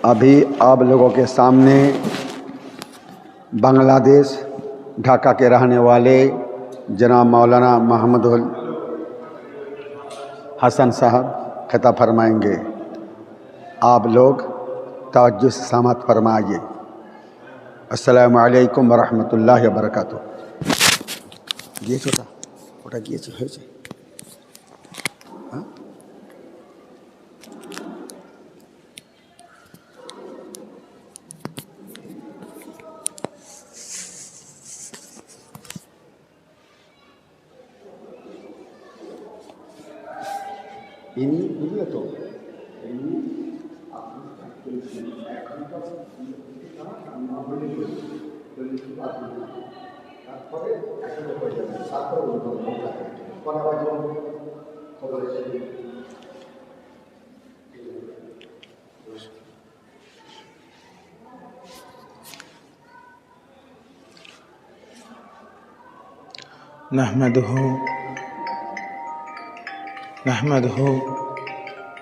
ابھی آپ لوگوں کے سامنے بنگلہ دیش ڈھاکہ کے رہنے والے جناب مولانا محمد حسن صاحب خطاب فرمائیں گے۔ آپ لوگ توجہ سے سماعت فرمائیے۔ السلام علیکم ورحمۃ اللہ وبرکاتہ۔ نحمده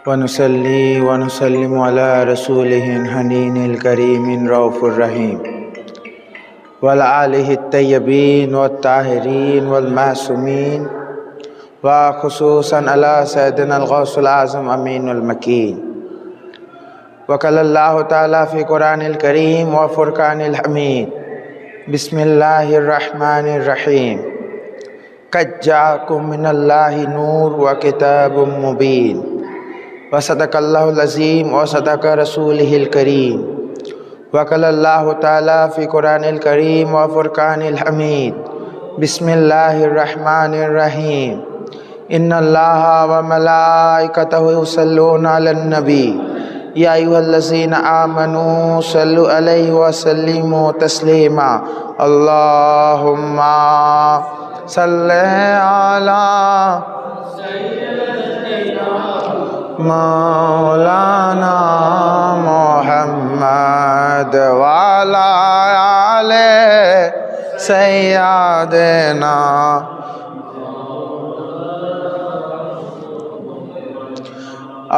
ونصلي ونسلم على رسوله الحنين الكريم الرؤوف الرحيم وعلى آله الطيبين والطاهرين والمعصومين وخصوصا على سيدنا الغوث الأعظم أمين المكين وقال الله تعالى في قرآن الكريم وفرقان الحميد بسم الله الرحمن الرحيم قد جاءكم من الله نور وكتاب مبين وصدق الله العظيم وصدق رسوله الكريم وقال الله تعالى في قرآن الكريم وفرقان الحميد بسم الله الرحمن الرحيم إن الله وملائكته يصلون على النبي يا أيها الذين آمنوا صلوا عليه وسلموا تسليما اللهم صل على مولانا محمد وعلى آل سيدنا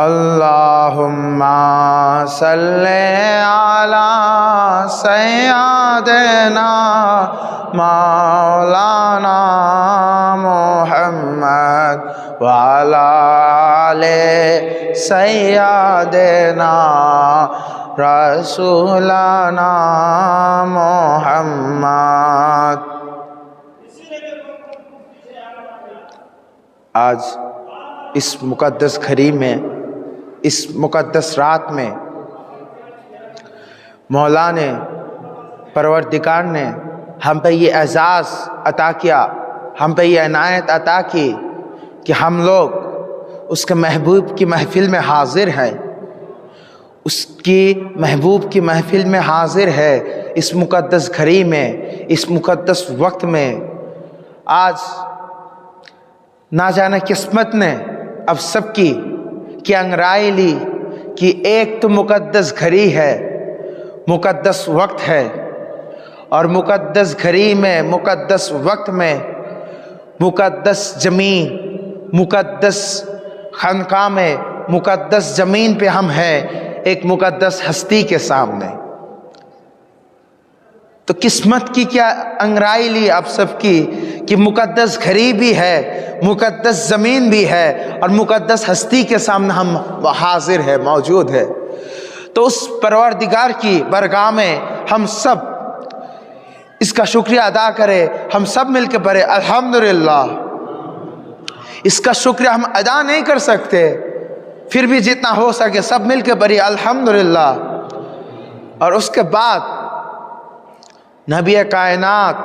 اللهم صل على سيدنا مولانا محمد وعلى آل سيدنا رسولنا محمد۔ آج اس مقدس گھڑی میں، اس مقدس رات میں مولا نے، پروردگار نے ہم پہ یہ اعزاز عطا کیا، ہم پہ یہ عنایت عطا کی کہ ہم لوگ اس کے محبوب کی محفل میں حاضر ہیں، اس کی محبوب کی محفل میں حاضر ہے، اس مقدس گھڑی میں، اس مقدس وقت میں۔ آج نہ جانے قسمت نے اب سب کی انگرائے لی کہ ایک تو مقدس گھڑی ہے، مقدس وقت ہے، اور مقدس گھڑی میں، مقدس وقت میں، مقدس زمین، مقدس خانقاہ میں، مقدس زمین پہ ہم ہیں، ایک مقدس ہستی کے سامنے۔ تو قسمت کی کیا انگرائے لی آپ سب کی کہ مقدس گھڑی بھی ہے، مقدس زمین بھی ہے، اور مقدس ہستی کے سامنے ہم حاضر ہے، موجود ہے۔ تو اس پروردگار کی بارگاہ میں ہم سب اس کا شکریہ ادا کریں، ہم سب مل کے پڑھیں الحمدللہ۔ اس کا شکریہ ہم ادا نہیں کر سکتے، پھر بھی جتنا ہو سکے سب مل کے پڑھیں الحمدللہ۔ اور اس کے بعد نبی کائنات،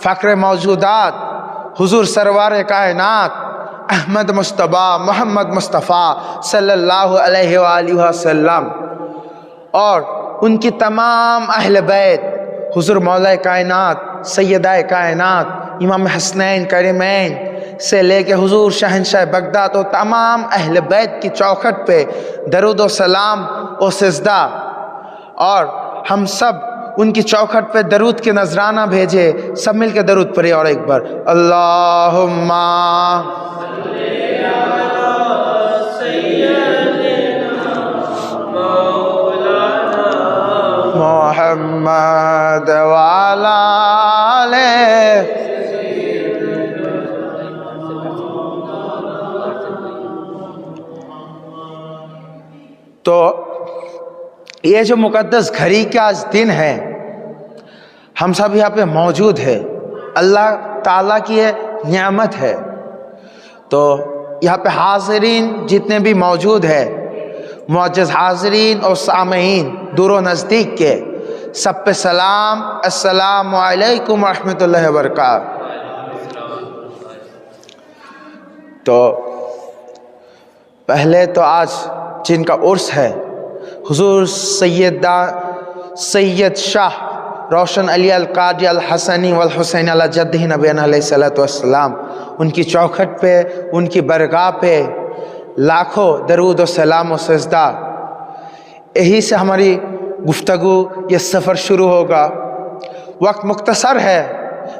فخر موجودات، حضور سرور کائنات احمد مصطفیٰ محمد مصطفیٰ صلی اللہ علیہ وآلہ وسلم اور ان کی تمام اہل بیت، حضور مولا کائنات، سیدہ کائنات، امام حسنین کریمین سے لے کے حضور شہنشاہ بغداد اور تمام اہل بیت کی چوکھٹ پہ درود و سلام و سجدہ، اور ہم سب ان کی چوکھٹ پہ درود کے نذرانہ بھیجے، سب مل کے درود پڑھیں اور ایک بار اللہم یہ جو مقدس گھڑی کا آج دن ہے، ہم سب یہاں پہ موجود ہے، اللہ تعالیٰ کی یہ نعمت ہے۔ تو یہاں پہ حاضرین جتنے بھی موجود ہیں، معزز حاضرین اور سامعین دور و نزدیک کے، سب پہ سلام، السلام علیکم ورحمۃ اللہ وبرکاتہ۔ تو پہلے تو آج جن کا عرس ہے، حضور سید شاہ روشن علی القادری الحسنی والحسین علی جدہ نبینا علیہ الصلوۃ والسلام، ان کی چوکھٹ پہ، ان کی برگاہ پہ لاکھوں درود و سلام و سجدہ۔ یہی سے ہماری گفتگو، یہ سفر شروع ہوگا۔ وقت مختصر ہے،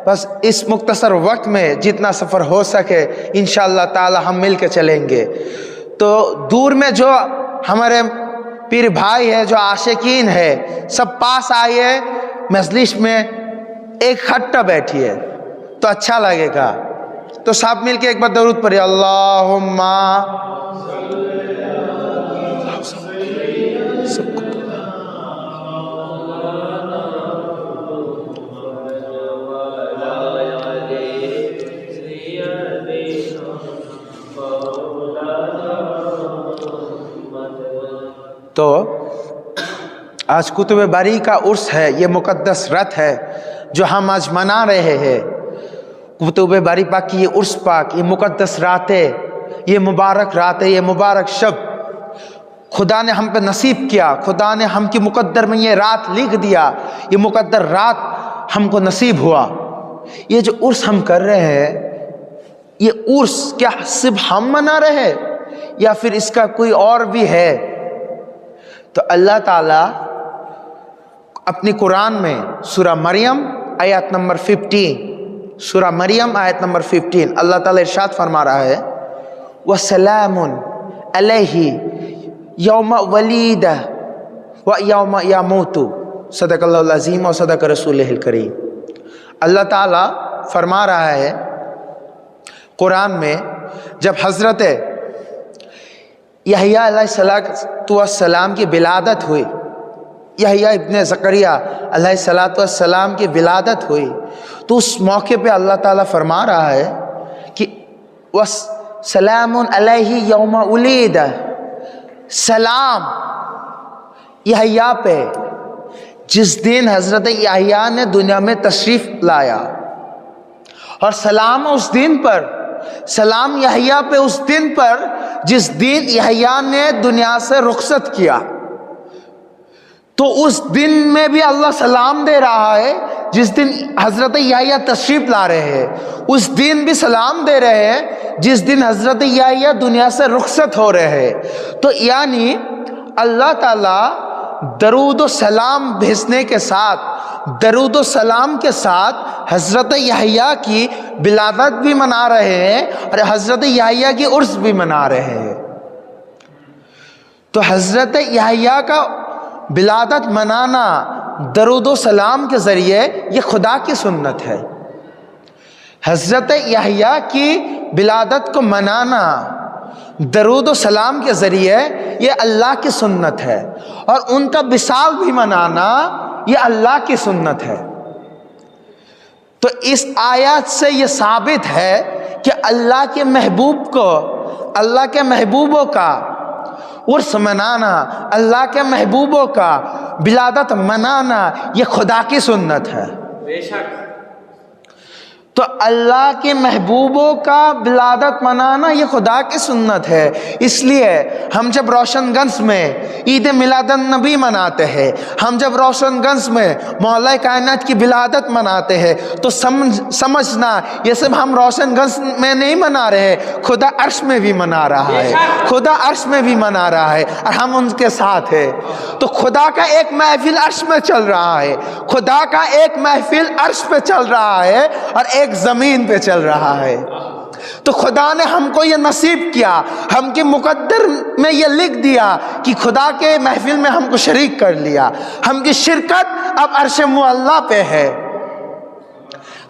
بس اس مختصر وقت میں جتنا سفر ہو سکے انشاءاللہ تعالی ہم مل کے چلیں گے۔ تو دور میں جو ہمارے پیر بھائی ہے، جو عاشقین ہے، سب پاس آئیے، مجلس میں ایک کھٹا بیٹھیے تو اچھا لگے گا۔ تو سب مل کے ایک بار درود پڑھیے، اللہم تو آج کتب باری کا عرس ہے، یہ مقدس رات ہے جو ہم آج منا رہے ہیں۔ کتب باری پاک کی یہ عرس پاک، یہ مقدس رات ہے، یہ مبارک رات ہے، یہ مبارک شب خدا نے ہم پہ نصیب کیا، خدا نے ہم کی مقدر میں یہ رات لکھ دیا، یہ مقدر رات ہم کو نصیب ہوا۔ یہ جو عرس ہم کر رہے ہیں، یہ عرس کیا صرف ہم منا رہے ہیں یا پھر اس کا کوئی اور بھی ہے؟ تو اللہ تعالیٰ اپنی قرآن میں سورہ مریم آیت نمبر 15، سورہ مریم آیت نمبر 15 اللہ تعالیٰ ارشاد فرما رہا ہے، وَسَلَامٌ عَلَيْهِ یوم ولید و یوم یموت، صدق اللہ العظیم و صدق رسولہ الکریم۔ اللہ تعالیٰ فرما رہا ہے قرآن میں، جب حضرت یحییٰ علیہ السلام کی ولادت ہوئی، یحییٰ ابن زکریا علیہ السلام کی ولادت ہوئی، تو اس موقع پہ اللہ تعالیٰ فرما رہا ہے کہ وَسَلَامٌ عَلَيْهِ یوم ولید، سلام یحییٰ پہ جس دن حضرت یحییٰ نے دنیا میں تشریف لایا، اور سلام اس دن پر، سلام یحییٰ پہ اس دن پر جس دن یحییٰ نے دنیا سے رخصت کیا۔ تو اس دن میں بھی اللہ سلام دے رہا ہے، جس دن حضرت یحییٰ تشریف لا رہے ہیں اس دن بھی سلام دے رہے ہیں، جس دن حضرت یحییٰ دنیا سے رخصت ہو رہے ہیں۔ تو یعنی اللہ تعالیٰ درود و سلام بھیجنے کے ساتھ، درود و سلام کے ساتھ حضرت یحییٰ کی ولادت بھی منا رہے ہیں اور حضرت یحییٰ کی عرس بھی منا رہے ہیں۔ تو حضرت یحییٰ کا ولادت منانا درود و سلام کے ذریعے یہ خدا کی سنت ہے۔ حضرت یحییٰ کی ولادت کو منانا درود و سلام کے ذریعے یہ اللہ کی سنت ہے، اور ان کا وصال بھی منانا یہ اللہ کی سنت ہے۔ تو اس آیات سے یہ ثابت ہے کہ اللہ کے محبوب کو، اللہ کے محبوبوں کا عرس منانا، اللہ کے محبوبوں کا ولادت منانا یہ خدا کی سنت ہے۔ بے شک۔ تو اللہ کے محبوبوں کا ولادت منانا یہ خدا کی سنت ہے۔ اس لیے ہم جب روشن گنج میں عید میلاد النبی مناتے ہیں، ہم جب روشن گنج میں مولا کائنات کی ولادت مناتے ہیں، تو سمجھنا یہ سب ہم روشن گنج میں نہیں منا رہے، خدا عرش میں بھی منا رہا ہے، خدا عرش میں بھی منا رہا ہے اور ہم ان کے ساتھ ہیں۔ تو خدا کا ایک محفل عرش میں چل رہا ہے، خدا کا ایک محفل عرش پہ چل رہا ہے اور ایک زمین پہ چل رہا ہے۔ تو خدا نے ہم کو یہ نصیب کیا، ہم کے مقدر میں یہ لکھ دیا کہ خدا کے محفل میں ہم کو شریک کر لیا، ہم کی شرکت اب عرش معلیٰ پہ ہے،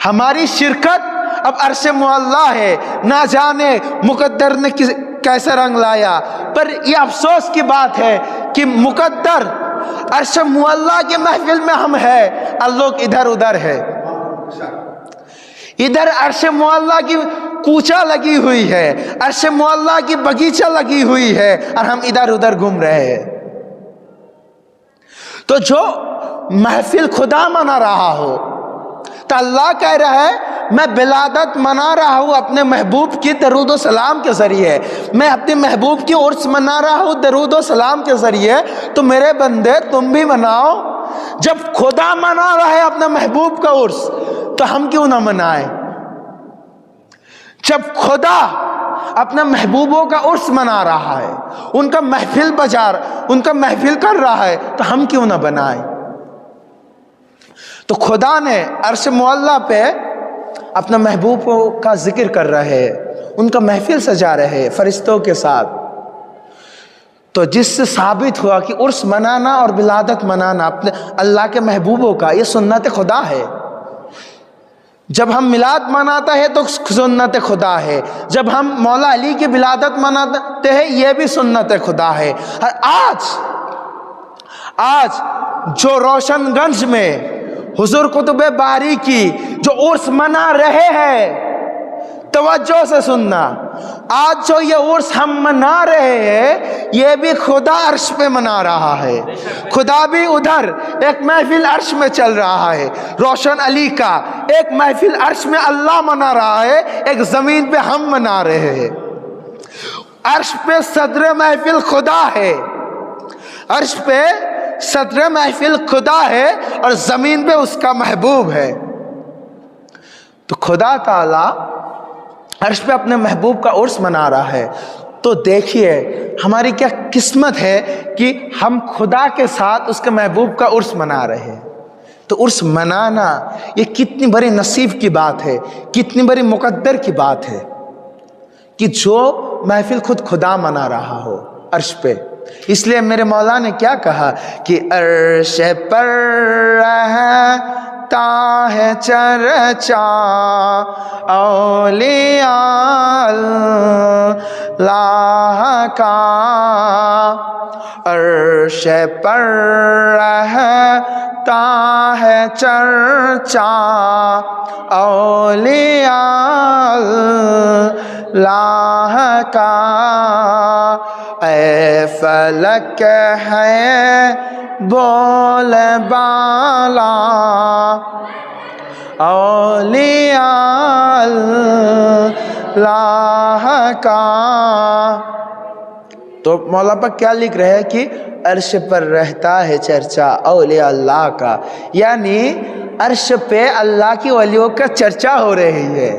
ہماری شرکت اب عرش معلیٰ ہے۔ نہ جانے مقدر نے کیسا رنگ لایا، پر یہ افسوس کی بات ہے کہ مقدر عرش معلا کی محفل میں ہم ہیں اور لوگ ادھر ادھر ہے. ادھر عرش معلا کی کوچہ لگی ہوئی ہے, عرش معلا کی باغیچہ لگی ہوئی ہے, اور ہم ادھر ادھر گھوم رہے ہیں. تو جو محفل خدا منا رہا ہو تو اللہ کہہ رہا ہے میں ولادت منا رہا ہوں اپنے محبوب کی درود و سلام کے ذریعے, میں اپنے محبوب کی عرس منا رہا ہوں درود و سلام کے ذریعے. تو میرے بندے تم بھی مناؤ. جب خدا منا رہا ہے اپنے محبوب کا عرس تو ہم کیوں نہ منائیں؟ جب خدا اپنے محبوبوں کا عرس منا رہا ہے, ان کا محفل ان کا محفل کر رہا ہے, تو ہم کیوں نہ بنائیں؟ تو خدا نے عرش معلا پہ اپنا محبوب کا ذکر کر رہے, ان کا محفل سجا رہے فرشتوں کے ساتھ. تو جس سے ثابت ہوا کہ عرس منانا اور ولادت منانا اپنے اللہ کے محبوبوں کا یہ سنت خدا ہے. جب ہم میلاد مناتے ہیں تو سنت خدا ہے, جب ہم مولا علی کی ولادت مناتے ہیں یہ بھی سنت خدا ہے. اور آج جو روشن گنج میں حضور قطب باری کی جو عرس منا رہے ہیں, توجہ سے سننا, آج جو یہ عرس ہم منا رہے ہیں یہ بھی خدا عرش پہ منا رہا ہے. خدا بھی ادھر ایک محفل عرش میں چل رہا ہے, روشن علی کا ایک محفل عرش میں اللہ منا رہا ہے, ایک زمین پہ ہم منا رہے ہیں. عرش پہ صدر محفل خدا ہے, عرش پہ صدر محفل خدا ہے, اور زمین پہ اس کا محبوب ہے. تو خدا تعالی عرش پہ اپنے محبوب کا عرس منا رہا ہے. تو دیکھیے ہماری کیا قسمت ہے کہ ہم خدا کے ساتھ اس کے محبوب کا عرس منا رہے ہیں. تو عرس منانا یہ کتنی بڑی نصیب کی بات ہے, کتنی بڑی مقدر کی بات ہے کہ جو محفل خود خدا منا رہا ہو عرش پہ. اس لیے میرے مولا نے کیا کہا کہ عرش پر رہتا ہے چرچا اولیاء اللہ کا, عرش پر رہتا ہے چرچا اولیاء اللہ کا. اے فلک ہے بول بالا اولیاء اللہ کا. تو مولا پاک کیا لکھ رہے ہیں کہ عرش پر رہتا ہے چرچا اولیاء اللہ کا, یعنی عرش پہ اللہ کی ولیوں کا چرچا ہو رہی ہے,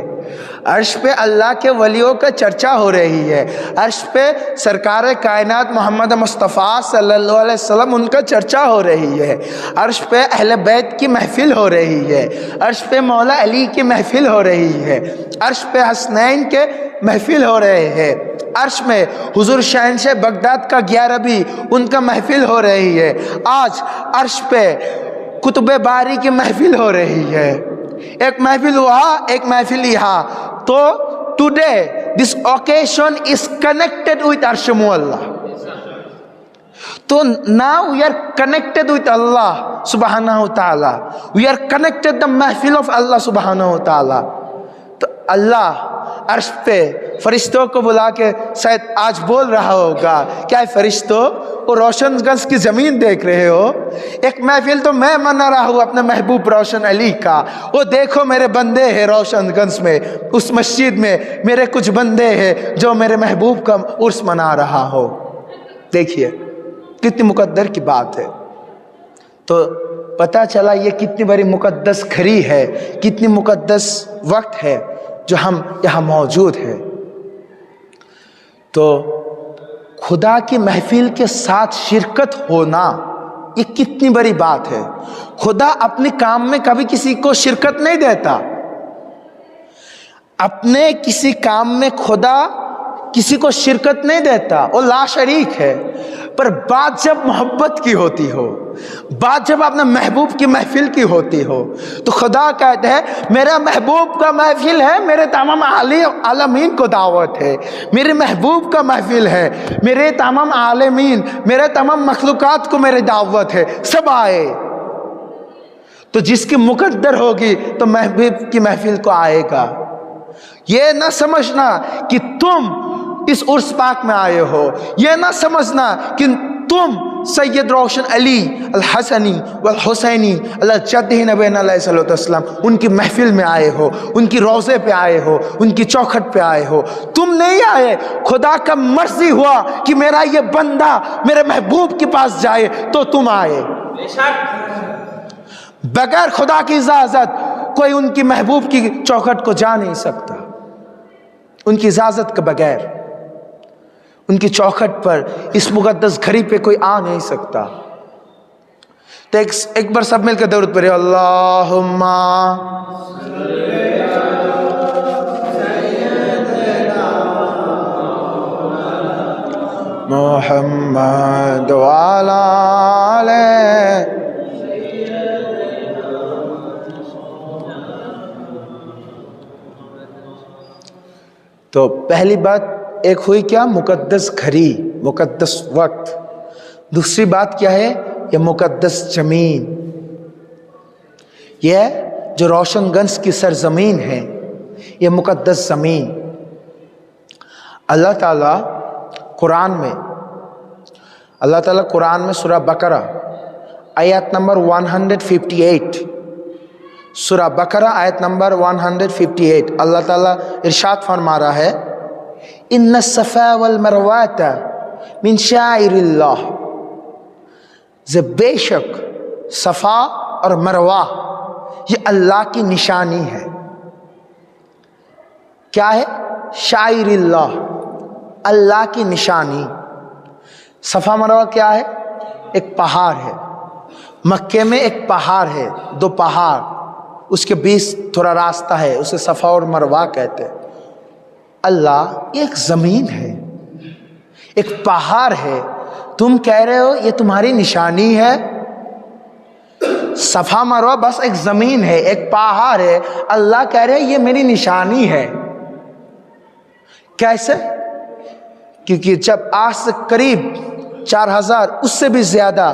عرش پہ اللہ کے ولیوں کا چرچا ہو رہی ہے, عرش پہ سرکار کائنات محمد مصطفیٰ صلی اللہ علیہ وسلم ان کا چرچا ہو رہی ہے, عرش پہ اہل بیت کی محفل ہو رہی ہے, عرش پہ مولا علی کی محفل ہو رہی ہے, عرش پہ حسنین کے محفل ہو رہے ہیں, عرش میں حضور شہنشاہ بغداد کا 11ویں ان کا محفل ہو رہی ہے, آج عرش پہ قطب باری کی محفل ہو رہی ہے. ایک محفل وہاں ایک محفل یہاں. تو today this occasion is connected with Arsh Mu'alla. So now we are connected with Allah subhanahu wa ta'ala. We are connected the mahfil of Allah subhanahu wa ta'ala. تو اللہ عرش پہ فرشتوں کو بلا کے شاید آج بول رہا ہوگا, کیا فرشتوں وہ روشن گنج کی زمین دیکھ رہے ہو, ایک محفل تو میں منا رہا ہوں اپنے محبوب روشن علی کا, وہ دیکھو میرے بندے ہیں روشن گنج میں, اس مسجد میں میرے کچھ بندے ہیں جو میرے محبوب کا عرس منا رہا ہو. دیکھیے کتنی مقدر کی بات ہے. تو پتہ چلا یہ کتنی بڑی مقدس گھڑی ہے, کتنی مقدس وقت ہے جو ہم یہاں موجود ہیں. تو خدا کی محفل کے ساتھ شرکت ہونا یہ کتنی بڑی بات ہے. خدا اپنے کام میں کبھی کسی کو شرکت نہیں دیتا, اپنے کسی کام میں خدا کسی کو شرکت نہیں دیتا, وہ لا شریک ہے. پر بات جب محبت کی ہوتی ہو، بات جب اپنے محبوب کی محفل کی ہوتی ہو، تو خدا کہتے ہیں میرا محبوب کا محفل ہے، میرے تمام عالمین کو دعوت ہے، میرے محبوب کا محفل ہے، میرے تمام عالمین، میرے تمام مخلوقات کو میری دعوت ہے، سب آئے۔ تو جس کی مقدر ہوگی تو محبوب کی محفل کو آئے گا۔ یہ نہ سمجھنا کہ تم اس عرس پاک میں آئے ہو، یہ نہ سمجھنا کہ تم سید روشن علی الحسنی والحسینی اللہ جدہ نبینا علیہ صلی اللہ علیہ وسلم ان کی محفل میں آئے ہو، ان کی روضے پہ آئے ہو، ان کی چوکھٹ پہ آئے ہو۔ تم نہیں آئے، خدا کا مرضی ہوا کہ میرا یہ بندہ میرے محبوب کے پاس جائے تو تم آئے۔ بغیر خدا کی اجازت کوئی ان کی محبوب کی چوکھٹ کو جا نہیں سکتا، ان کی اجازت کے بغیر ان کی چوکھٹ پر، اس مقدس گھڑی پہ کوئی آ نہیں سکتا۔ تو ایک بار سب مل کے درود پڑھیں، اللہم محمد وعلی آلہ۔ تو پہلی بات ایک ہوئی کیا؟ مقدس گھڑی، مقدس وقت۔ دوسری بات کیا ہے؟ یہ مقدس زمین، یہ جو روشن گنج کی سرزمین ہے، یہ مقدس زمین۔ اللہ تعالیٰ قرآن میں سورہ بقرہ آیت نمبر 158، سورہ بقرہ آیت نمبر 158 اللہ تعالیٰ ارشاد فرما رہا ہے، ان الصفا والمروۃ من شعائر اللہ، بے شک صفا اور مروہ یہ اللہ کی نشانی ہے۔ کیا ہے؟ شعائر اللہ، اللہ کی نشانی۔ صفا مروہ کیا ہے؟ ایک پہاڑ ہے، مکے میں ایک پہاڑ ہے، دو پہاڑ، اس کے بیچ تھوڑا راستہ ہے، اسے صفا اور مروہ کہتے ہیں۔ اللہ یہ ایک زمین ہے، ایک پہاڑ ہے، تم کہہ رہے ہو یہ تمہاری نشانی ہے؟ صفا مروہ بس ایک زمین ہے، ایک پہاڑ ہے، اللہ کہہ رہے یہ میری نشانی ہے۔ کیسے؟ کیونکہ جب آج سے قریب 4000 اس سے بھی زیادہ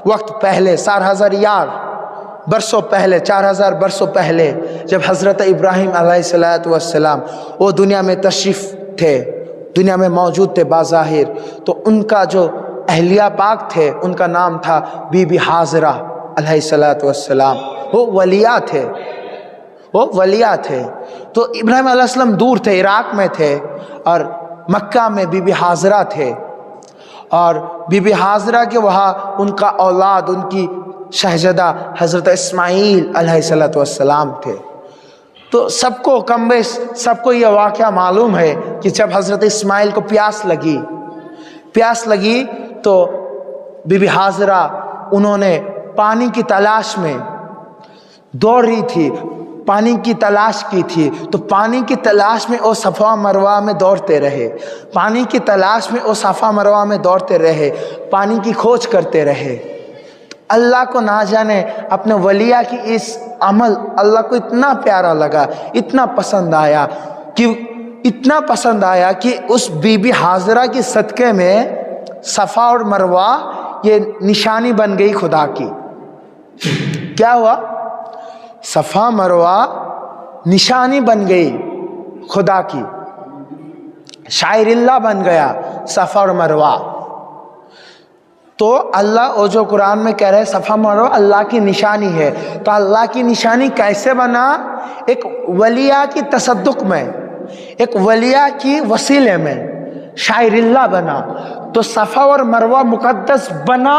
وقت پہلے، 4000 برسوں پہلے، 4000 برسوں پہلے، جب حضرت ابراہیم علیہ السلام وہ دنیا میں تشریف تھے، دنیا میں موجود تھے بظاہر، تو ان کا جو اہلیہ پاک تھے ان کا نام تھا بی بی حاضرہ علیہ السلام۔ وہ ولیہ تھے، وہ ولیہ تھے۔ تو ابراہیم علیہ السلام دور تھے، عراق میں تھے، اور مکہ میں بی بی حاضرہ تھے، اور بی بی حاضرہ کے وہاں ان کا اولاد، ان کی شہزادہ حضرت اسماعیل علیہ السلام تھے۔ تو سب کو کم بیش سب کو یہ واقعہ معلوم ہے کہ جب حضرت اسماعیل کو پیاس لگی تو بی بی حاضرہ انہوں نے پانی کی تلاش میں دوڑ رہی تھی، پانی کی تلاش کی تھی، تو پانی کی تلاش میں وہ صفا مروہ میں دوڑتے رہے، پانی کی تلاش میں وہ صفا مروہ میں دوڑتے رہے، پانی کی کھوج کرتے رہے۔ اللہ کو نہ جانے اپنے ولیہ کی اس عمل اللہ کو اتنا پیارا لگا، اتنا پسند آیا کہ اس بی بی حاضرہ کی صدقے میں صفا اور مروہ یہ نشانی بن گئی خدا کی۔ کیا ہوا؟ صفا مروہ نشانی بن گئی خدا کی، شاعر اللہ بن گیا صفا اور مروہ۔ تو اللہ وہ جو قرآن میں کہہ رہے صفا مروہ اللہ کی نشانی ہے، تو اللہ کی نشانی کیسے بنا؟ ایک ولیہ کی تصدق میں، ایک ولیہ کی وسیلے میں شاعر اللہ بنا۔ تو صفا اور مروہ مقدس بنا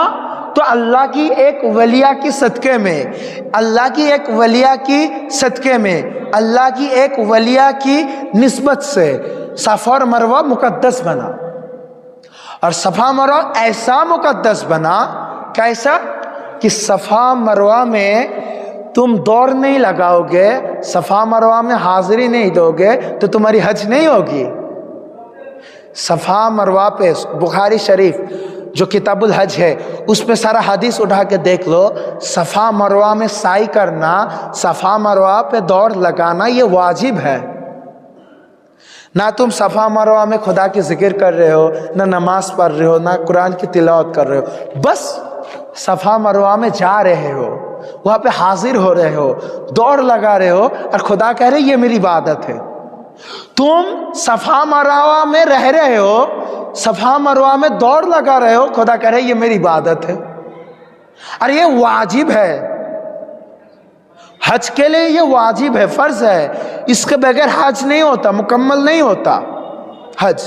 تو اللہ کی ایک ولیہ کی صدقے میں، اللہ کی ایک ولیہ کی صدقے میں، اللہ کی ایک ولیہ کی نسبت سے صفا اور مروہ مقدس بنا۔ اور صفا مروہ ایسا مقدس بنا، کیسا؟ کہ صفا مروہ میں تم دوڑ نہیں لگاؤ گے، صفا مروہ میں حاضری نہیں دو گے تو تمہاری حج نہیں ہوگی۔ صفا مروہ پہ بخاری شریف جو کتاب الحج ہے اس میں سارا حدیث اٹھا کے دیکھ لو، صفا مروہ میں سعی کرنا، صفا مروہ پہ دوڑ لگانا یہ واجب ہے۔ نہ تم صفا مروہ میں خدا کی ذکر کر رہے ہو، نہ نماز پڑھ رہے ہو، نہ قرآن کی تلاوت کر رہے ہو، بس صفا مروہ میں جا رہے ہو، وہاں پہ حاضر ہو رہے ہو، دوڑ لگا رہے ہو، اور خدا کہہ رہے یہ میری عبادت ہے۔ تم صفا مروہ میں رہ رہے ہو، صفا مروہ میں دوڑ لگا رہے ہو، خدا کہہ رہے یہ میری عبادت ہے، اور یہ واجب ہے۔ حج کے لیے یہ واجب ہے، فرض ہے، اس کے بغیر حج نہیں ہوتا، مکمل نہیں ہوتا حج۔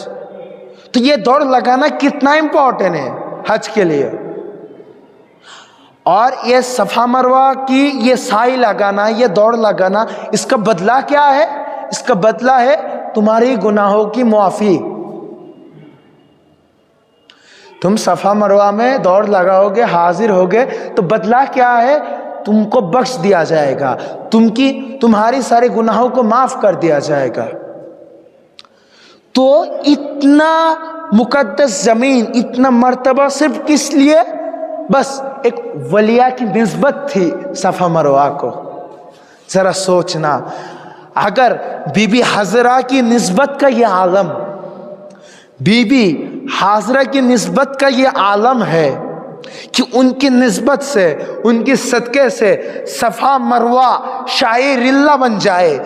تو یہ دوڑ لگانا کتنا امپورٹنٹ ہے حج کے لیے۔ اور یہ صفا مروہ کی یہ سعی لگانا، یہ دوڑ لگانا، اس کا بدلہ کیا ہے؟ اس کا بدلہ ہے تمہاری گناہوں کی معافی۔ تم صفا مروہ میں دوڑ لگاؤ گے، حاضر ہوگے، تو بدلہ کیا ہے؟ تم کو بخش دیا جائے گا، تمہاری سارے گناہوں کو معاف کر دیا جائے گا۔ تو اتنا مقدس زمین، اتنا مرتبہ صرف کس لیے؟ بس ایک ولیہ کی نسبت تھی صفا مروہ کو۔ ذرا سوچنا، اگر بی بی حاضرہ کی نسبت کا یہ عالم، بی بی حاضرہ کی نسبت کا یہ عالم ہے کہ ان کی نسبت سے، ان کی صدقے سے صفا مروہ شاعر اللہ بن جائے،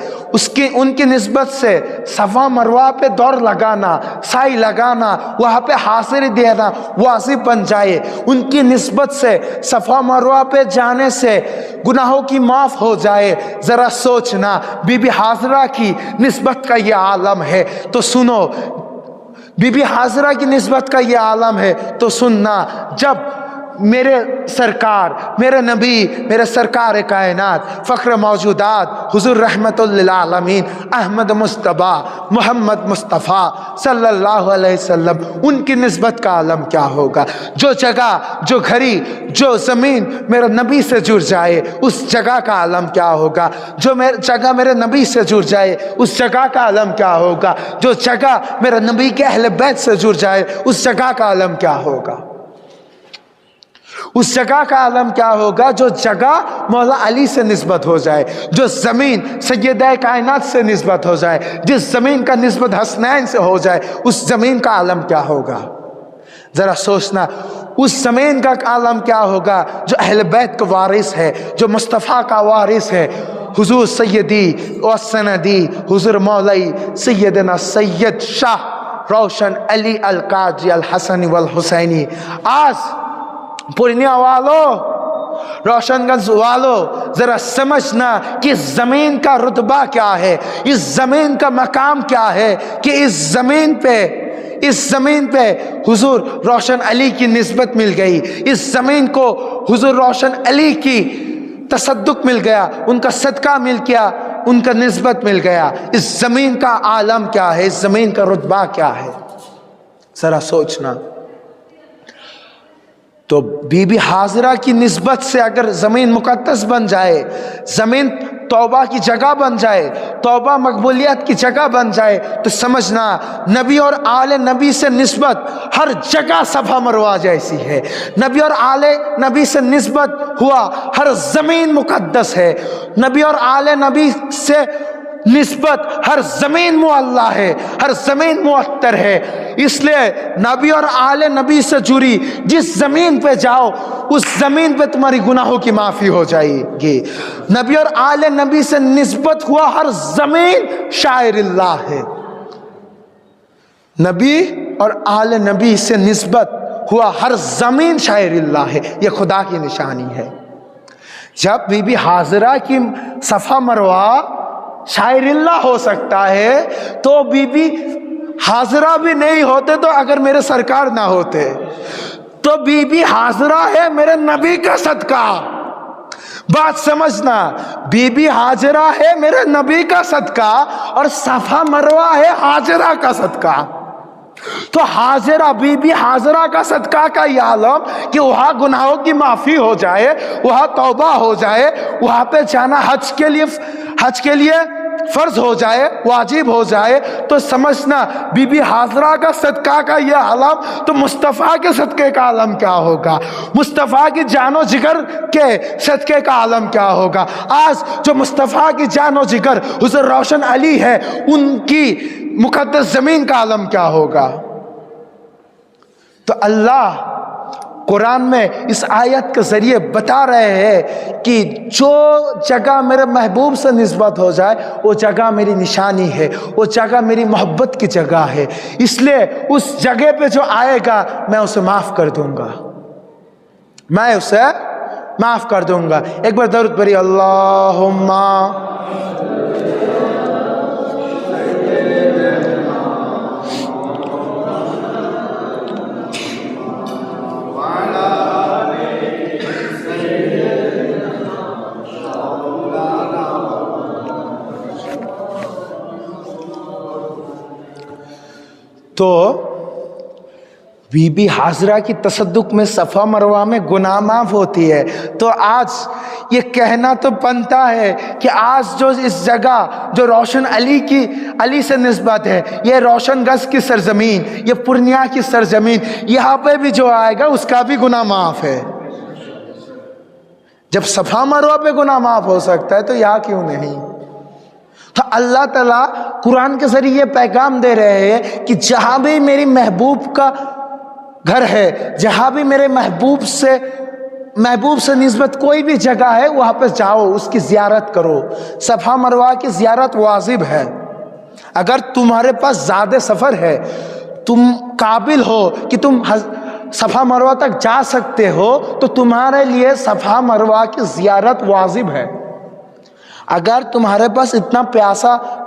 ان کی نسبت سے صفا مروہ پہ دوڑ لگانا، سعی لگانا، وہاں پہ حاضر دینا واجب بن جائے، ان کی نسبت سے صفا مروہ پہ جانے سے گناہوں کی معاف ہو جائے، ذرا سوچنا بی بی حاضرہ کی نسبت کا یہ عالم ہے۔ تو سنو، بی بی حاضرہ کی نسبت کا یہ عالم ہے تو سننا، جب میرے سرکار، میرے نبی، میرے سرکار کائنات، فخر موجودات، حضور رحمت للعالمین احمد مصطفیٰ محمد مصطفیٰ صلی اللہ علیہ وسلم، ان کی نسبت کا عالم کیا ہوگا؟ جو جگہ، جو گھڑی، جو زمین میرے نبی سے جڑ جائے اس جگہ کا عالم کیا ہوگا؟ جو جگہ میرے نبی سے جڑ جائے اس جگہ کا عالم کیا ہوگا؟ جو جگہ میرے نبی کے اہل بیت سے جڑ جائے اس جگہ کا عالم کیا ہوگا؟ اس جگہ کا عالم کیا ہوگا؟ جو جگہ مولا علی سے نسبت ہو جائے، جو زمین سیدہ کائنات سے نسبت ہو جائے، جس زمین کا نسبت حسنین سے ہو جائے، اس زمین کا عالم کیا ہوگا؟ ذرا سوچنا، اس زمین کا عالم کیا ہوگا جو اہل بیت کا وارث ہے، جو مصطفیٰ کا وارث ہے، حضور سیدی و سندی حضور مولائی سیدنا سید شاہ روشن علی القادری الحسنی والحسینی۔ آج پورنیہ والو، روشن گنج والو، ذرا سمجھنا کہ اس زمین کا رتبہ کیا ہے، اس زمین کا مقام کیا ہے، کہ اس زمین پہ حضور روشن علی کی نسبت مل گئی، اس زمین کو حضور روشن علی کی تصدق مل گیا، ان کا صدقہ مل گیا، ان کا نسبت مل گیا۔ اس زمین کا عالم کیا ہے، اس زمین کا رتبہ کیا ہے، ذرا سوچنا۔ تو بی بی حاضرہ کی نسبت سے اگر زمین مقدس بن جائے، زمین توبہ کی جگہ بن جائے، توبہ مقبولیت کی جگہ بن جائے، تو سمجھنا نبی اور آل نبی سے نسبت ہر جگہ صفا مروہ جیسی ہے۔ نبی اور آل نبی سے نسبت ہوا ہر زمین مقدس ہے، نبی اور آل نبی سے نسبت ہر زمین معلی ہے، ہر زمین معطر ہے۔ اس لیے نبی اور آل نبی سے جڑی جس زمین پہ جاؤ اس زمین پہ تمہاری گناہوں کی معافی ہو جائے گی۔ نبی اور آل نبی سے نسبت ہوا ہر زمین شاعر اللہ ہے، نبی اور آل نبی سے نسبت ہوا ہر زمین شاعر اللہ ہے، یہ خدا کی نشانی ہے۔ جب بی بی حاضرہ کی صفا مروہ شاعر اللہ ہو سکتا ہے تو بی بی حاضرہ بھی نہیں ہوتے، تو اگر میرے سرکار نہ ہوتے تو بی بی حاضرہ ہے میرے نبی کا صدقہ۔ بات سمجھنا، بی بی حاضرہ ہے میرے نبی کا صدقہ اور صفا مروہ ہے حاضرہ کا صدقہ۔ تو حاضرہ، بی بی حاضرہ کا صدقہ کا یہ عالم کہ وہاں گناہوں کی معافی ہو جائے، وہاں توبہ ہو جائے، وہاں پہ جانا حج کے لیے فرض ہو جائے، واجب ہو جائے، تو سمجھنا بی بی حاضرہ کا صدقہ کا یہ عالم تو مصطفیٰ کے صدقے کا عالم کیا ہوگا، مصطفیٰ کی جان و جگر کے صدقے کا عالم کیا ہوگا۔ آج جو مصطفیٰ کی جان و جگر حضرت روشن علی ہے، ان کی مقدس زمین کا عالم کیا ہوگا۔ تو اللہ قرآن میں اس آیت کے ذریعے بتا رہے ہیں کہ جو جگہ میرے محبوب سے نسبت ہو جائے وہ جگہ میری نشانی ہے، وہ جگہ میری محبت کی جگہ ہے، اس لیے اس جگہ پہ جو آئے گا میں اسے معاف کر دوں گا، میں اسے معاف کر دوں گا۔ ایک بار درود پڑھیے، اللہم تو بی بی حاضرہ کی تصدق میں صفا مروہ میں گناہ معاف ہوتی ہے۔ تو آج یہ کہنا تو بنتا ہے کہ آج جو اس جگہ جو روشن علی سے نسبت ہے، یہ روشن گز کی سرزمین، یہ پورنیہ کی سرزمین، یہاں پہ بھی جو آئے گا اس کا بھی گناہ معاف ہے۔ جب صفا مروہ پہ گناہ معاف ہو سکتا ہے تو یہاں کیوں نہیں؟ تو اللہ تعالیٰ قرآن کے ذریعے یہ پیغام دے رہے ہیں کہ جہاں بھی میری محبوب کا گھر ہے، جہاں بھی میرے محبوب سے نسبت کوئی بھی جگہ ہے، وہاں پہ جاؤ، اس کی زیارت کرو۔ صفا مروہ کی زیارت واجب ہے۔ اگر تمہارے پاس زیادہ سفر ہے، تم قابل ہو کہ تم صفا مروہ تک جا سکتے ہو، تو تمہارے لیے صفا مروہ کی زیارت واجب ہے۔ اگر تمہارے پاس اتنا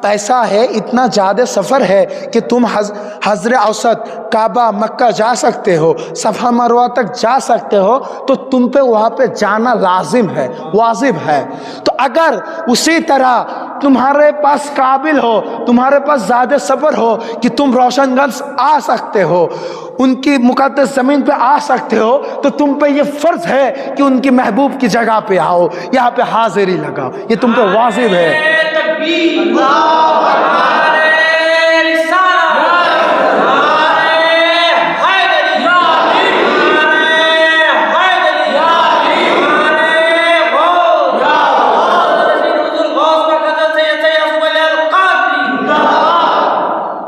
پیسہ ہے، اتنا زیادہ سفر ہے کہ تم حجر اسود، کعبہ، مکہ جا سکتے ہو، صفا مروہ تک جا سکتے ہو، تو تم پہ وہاں پہ جانا لازم ہے، واجب ہے۔ تو اگر اسی طرح تمہارے پاس قابل ہو، تمہارے پاس زیادہ سفر ہو کہ تم روشن گنج آ سکتے ہو، ان کی مقدس زمین پہ آ سکتے ہو، تو تم پہ یہ فرض ہے کہ ان کی محبوب کی جگہ پہ آؤ، یہاں پہ حاضری لگاؤ، یہ تم پہ واجب ہے۔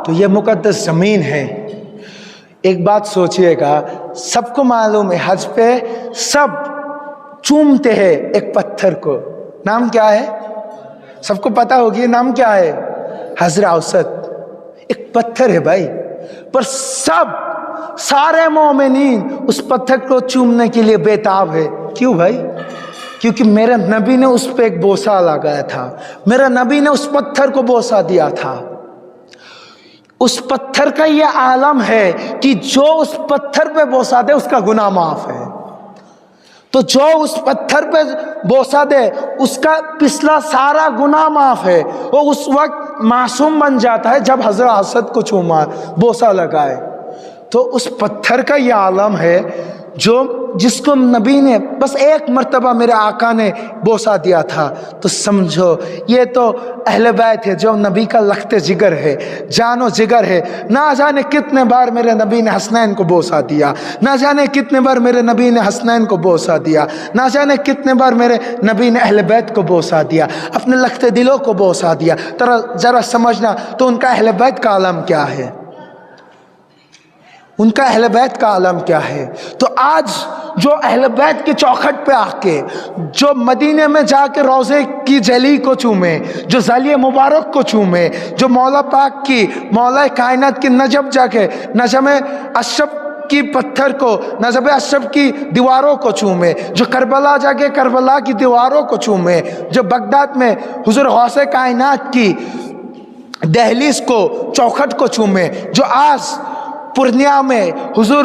تو یہ مقدس زمین ہے۔ ایک بات سوچئے گا، سب کو معلوم ہے حج پہ سب چومتے ہیں ایک پتھر کو، نام کیا ہے؟ سب کو پتا ہوگی نام کیا ہے؟ حجر اسود، ایک پتھر ہے بھائی، پر سارے مومنین اس پتھر کو چومنے کے لیے بےتاب ہے۔ کیوں بھائی؟ کیونکہ میرے نبی نے اس پہ ایک بوسہ لگایا تھا، میرے نبی نے اس پتھر کو بوسہ دیا تھا۔ اس پتھر کا یہ عالم ہے کہ جو اس پتھر پہ بوسہ دے اس کا گناہ معاف ہے۔ تو جو اس پتھر پہ بوسہ دے اس کا پچھلا سارا گناہ معاف ہے، وہ اس وقت معصوم بن جاتا ہے جب حجر اسود کو چوما، بوسہ لگائے۔ تو اس پتھر کا یہ عالم ہے جس کو نبی نے بس ایک مرتبہ میرے آقا نے بوسہ دیا تھا۔ تو سمجھو یہ تو اہل بیت ہے جو نبی کا لخت جگر ہے، جان و جگر ہے۔ نہ جانے کتنے بار میرے نبی نے حسنین کو بوسہ دیا، نہ جانے کتنے بار میرے نبی نے حسنین کو بوسہ دیا، نہ جانے کتنے بار میرے نبی نے اہل بیت کو بوسہ دیا، اپنے لخت دلوں کو بوسہ دیا۔ ذرا سمجھنا تو ان کا اہل بیت کا عالم کیا ہے، ان کا اہل بیت کا عالم کیا ہے۔ تو آج جو اہل بیت کی چوکھٹ پہ آ کے، جو مدینے میں جا کے روضے کی جلی کو چومے، جو ذالیہ مبارک کو چومے، جو مولا پاک کی، مولا کائنات کی نجب جا کے نجم اشرف کی پتھر کو، نجم اشرف کی دیواروں کو چومے، جو کربلا جا کے کربلا کی دیواروں کو چومے، جو بغداد میں حضور غوث کائنات کی دہلیز کو، چوکھٹ کو چومے، جو آج پورنیہ میں حضور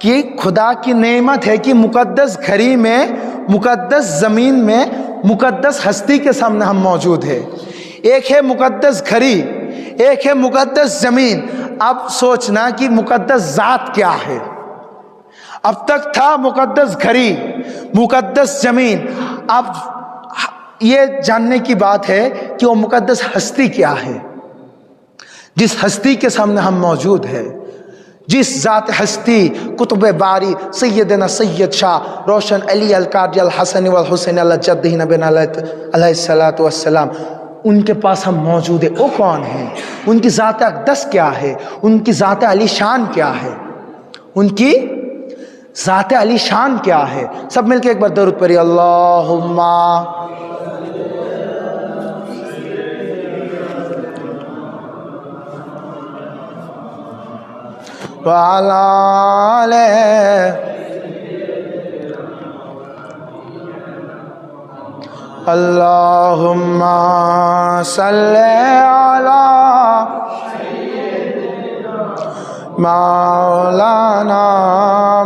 کہ خدا کی نعمت ہے کہ مقدس گھڑی میں، مقدس زمین میں، مقدس ہستی کے سامنے ہم موجود ہیں۔ ایک ہے مقدس گھڑی، ایک ہے مقدس زمین۔ اب سوچنا کہ مقدس ذات کیا ہے۔ اب تک تھا مقدس گھڑی، مقدس زمین، اب یہ جاننے کی بات ہے کہ وہ مقدس ہستی کیا ہے، جس ہستی کے سامنے ہم موجود ہیں، جس ذات ہستی کتب باری سیدنا سید شاہ روشن علی القادری الحسن والحسین علی جدہ نبینا علیہ الصلوۃ والسلام، ان کے پاس ہم موجود ہیں۔ وہ کون ہیں؟ ان کی ذات اقدس کیا ہے؟ ان کی ذات علی شان کیا ہے؟ ان کی ذات علی شان کیا ہے؟ سب مل کے ایک بار درود پڑھیے، اللہم وعلی آلہ اللہم صلی علی مولانا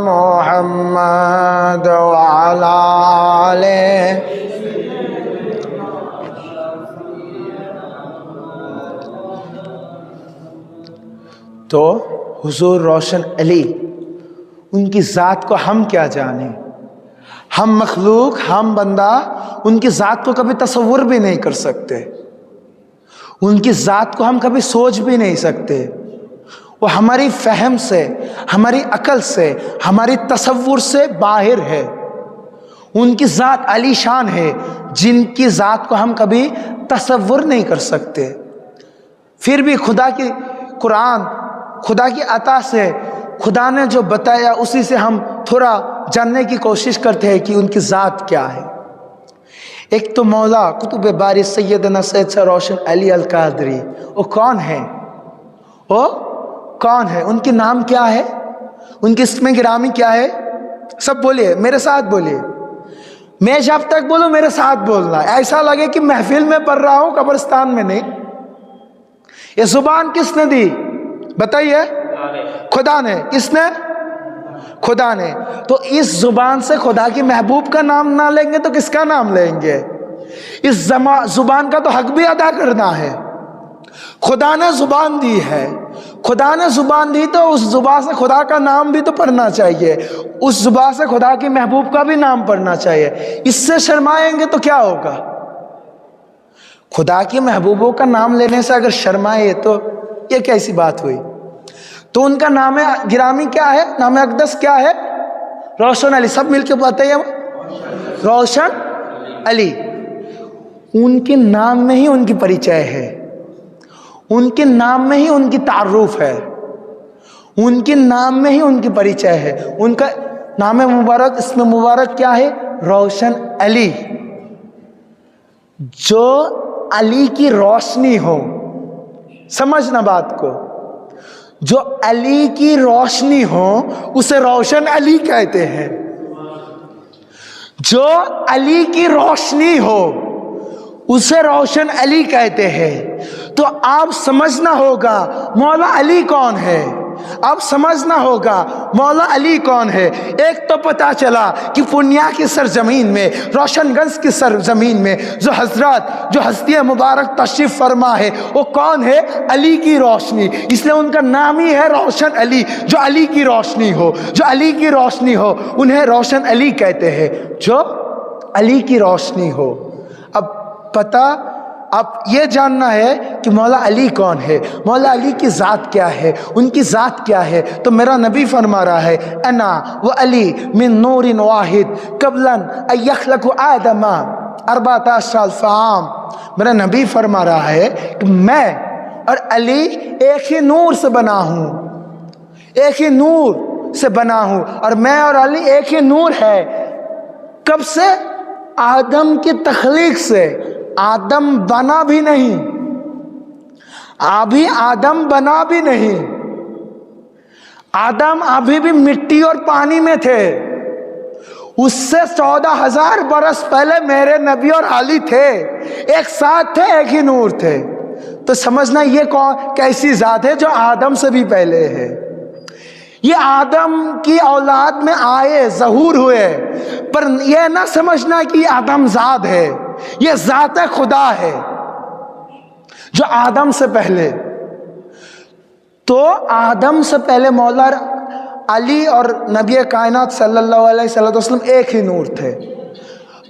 محمد وعلی آلہ۔ تو حضور روشن علی، ان کی ذات کو ہم کیا جانیں؟ ہم مخلوق، ہم بندہ ان کی ذات کو کبھی تصور بھی نہیں کر سکتے، ان کی ذات کو ہم کبھی سوچ بھی نہیں سکتے۔ وہ ہماری فہم سے، ہماری عقل سے، ہماری تصور سے باہر ہے۔ ان کی ذات علی شان ہے، جن کی ذات کو ہم کبھی تصور نہیں کر سکتے۔ پھر بھی خدا کی قرآن، خدا کی عطا سے خدا نے جو بتایا اسی سے ہم تھوڑا جاننے کی کوشش کرتے ہیں کہ ان کی ذات کیا ہے۔ ایک تو مولا کتب باری سیدنا سید شاہ روشن علی القادری، وہ کون ہے؟ وہ کون ہے؟ ان کے نام کیا ہے؟ ان کی اسم گرامی کیا ہے؟ سب بولیے، میرے ساتھ بولیے۔ میں جب تک بولوں میرے ساتھ بولنا، ایسا لگے کہ محفل میں پڑھ رہا ہوں، قبرستان میں نہیں۔ یہ زبان کس نے دی بتائیے؟ خدا نے۔ کس نے؟ خدا نے۔ تو اس زبان سے خدا کی محبوب کا نام نہ لیں گے تو کس کا نام لیں گے؟ اس زبان کا تو حق بھی ادا کرنا ہے۔ خدا نے زبان دی ہے، خدا نے زبان دی تو اس زبان سے خدا کا نام بھی تو پڑھنا چاہیے، اس زبان سے خدا کی محبوب کا بھی نام پڑھنا چاہیے۔ اس سے شرمائیں گے تو کیا ہوگا؟ خدا کی محبوبوں کا نام لینے سے اگر شرمائے تو یہ کیسی بات ہوئی؟ تو ان کا نام گرامی کیا ہے؟ نام اقدس کیا ہے؟ روشن علی۔ سب مل کے بتائیے، روشن علی۔ ان کے نام میں ہی ان کی پریچے ہے، ان کے نام میں ہی ان کی تعارف ہے، ان کے نام میں ہی ان کی پریچے ہے۔ ان کا نام مبارک، اسم مبارک کیا ہے؟ روشن علی۔ جو علی کی روشنی ہو، سمجھنا بات کو، جو علی کی روشنی ہو اسے روشن علی کہتے ہیں۔ جو علی کی روشنی ہو اسے روشن علی کہتے ہیں۔ تو آپ سمجھنا ہوگا مولا علی کون ہے، اب سمجھنا ہوگا مولا علی کون ہے۔ ایک تو پتا چلا کہ پونیا کی سرزمین میں، روشن گنج کی سرزمین میں جو حضرات، جو ہستی مبارک تشریف فرما ہے، وہ کون ہے؟ علی کی روشنی۔ اس لیے ان کا نام ہی ہے روشن علی۔ جو علی کی روشنی ہو، جو علی کی روشنی ہو، انہیں روشن علی کہتے ہیں، جو علی کی روشنی ہو۔ اب پتہ، اب یہ جاننا ہے کہ مولا علی کون ہے، مولا علی کی ذات کیا ہے، ان کی ذات کیا ہے۔ تو میرا نبی فرما رہا ہے، انا و علی من نور واحد قبل ان یخلق آدم 14 الف عام۔ میرا نبی فرما رہا ہے کہ میں اور علی ایک ہی نور سے بنا ہوں، ایک ہی نور سے بنا ہوں، اور میں اور علی ایک ہی نور ہے۔ کب سے؟ آدم کی تخلیق سے۔ آدم بنا بھی نہیں، ابھی آدم بنا بھی نہیں، آدم ابھی بھی مٹی اور پانی میں تھے۔ اس سے 14,000 برس پہلے میرے نبی اور علی تھے، ایک ساتھ تھے، ایک ہی نور تھے۔ تو سمجھنا یہ کون کیسی ذات ہے جو آدم سے بھی پہلے ہے۔ یہ آدم کی اولاد میں آئے، ظہور ہوئے، پر یہ نہ سمجھنا کہ یہ آدم ذات ہے، یہ ذات خدا ہے جو آدم سے پہلے. تو آدم سے پہلے مولا علی اور نبی کائنات صلی اللہ علیہ وسلم ایک ہی نور تھے.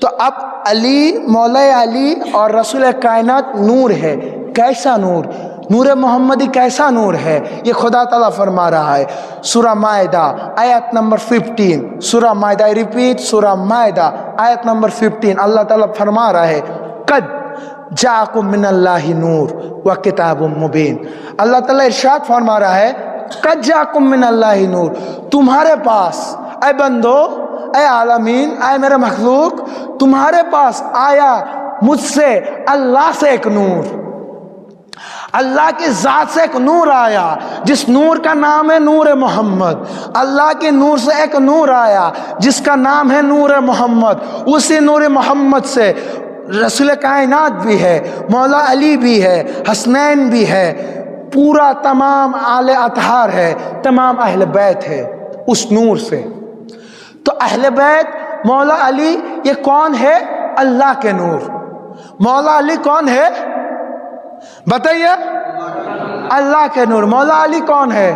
تو اب علی، مولا علی اور رسول کائنات نور ہے. کیسا نور؟ نور محمدی کیسا نور ہے؟ یہ خدا تعالیٰ فرما رہا ہے سورہ مائدہ آیت نمبر 15. سورہ مائدہ، ریپیٹ، سورہ مائدہ آیت نمبر 15. اللہ تعالیٰ فرما رہا ہے قد جاءکم من اللہ نور و کتاب مبین. اللہ تعالیٰ ارشاد فرما رہا ہے قد جاءکم من اللہ نور، تمہارے پاس اے بندو، اے عالمین، اے میرے مخلوق، تمہارے پاس آیا مجھ سے، اللہ سے ایک نور، اللہ کی ذات سے ایک نور آیا جس نور کا نام ہے نور محمد. اللہ کے نور سے ایک نور آیا جس کا نام ہے نور محمد. اسی نور محمد سے رسول کائنات بھی ہے، مولا علی بھی ہے، حسنین بھی ہے، پورا تمام آل اطہار ہے، تمام اہل بیت ہے اس نور سے. تو اہل بیت، مولا علی، یہ کون ہے؟ اللہ کے نور. مولا علی کون ہے بتائیے؟ اللہ کے نور. مولا علی کون ہے؟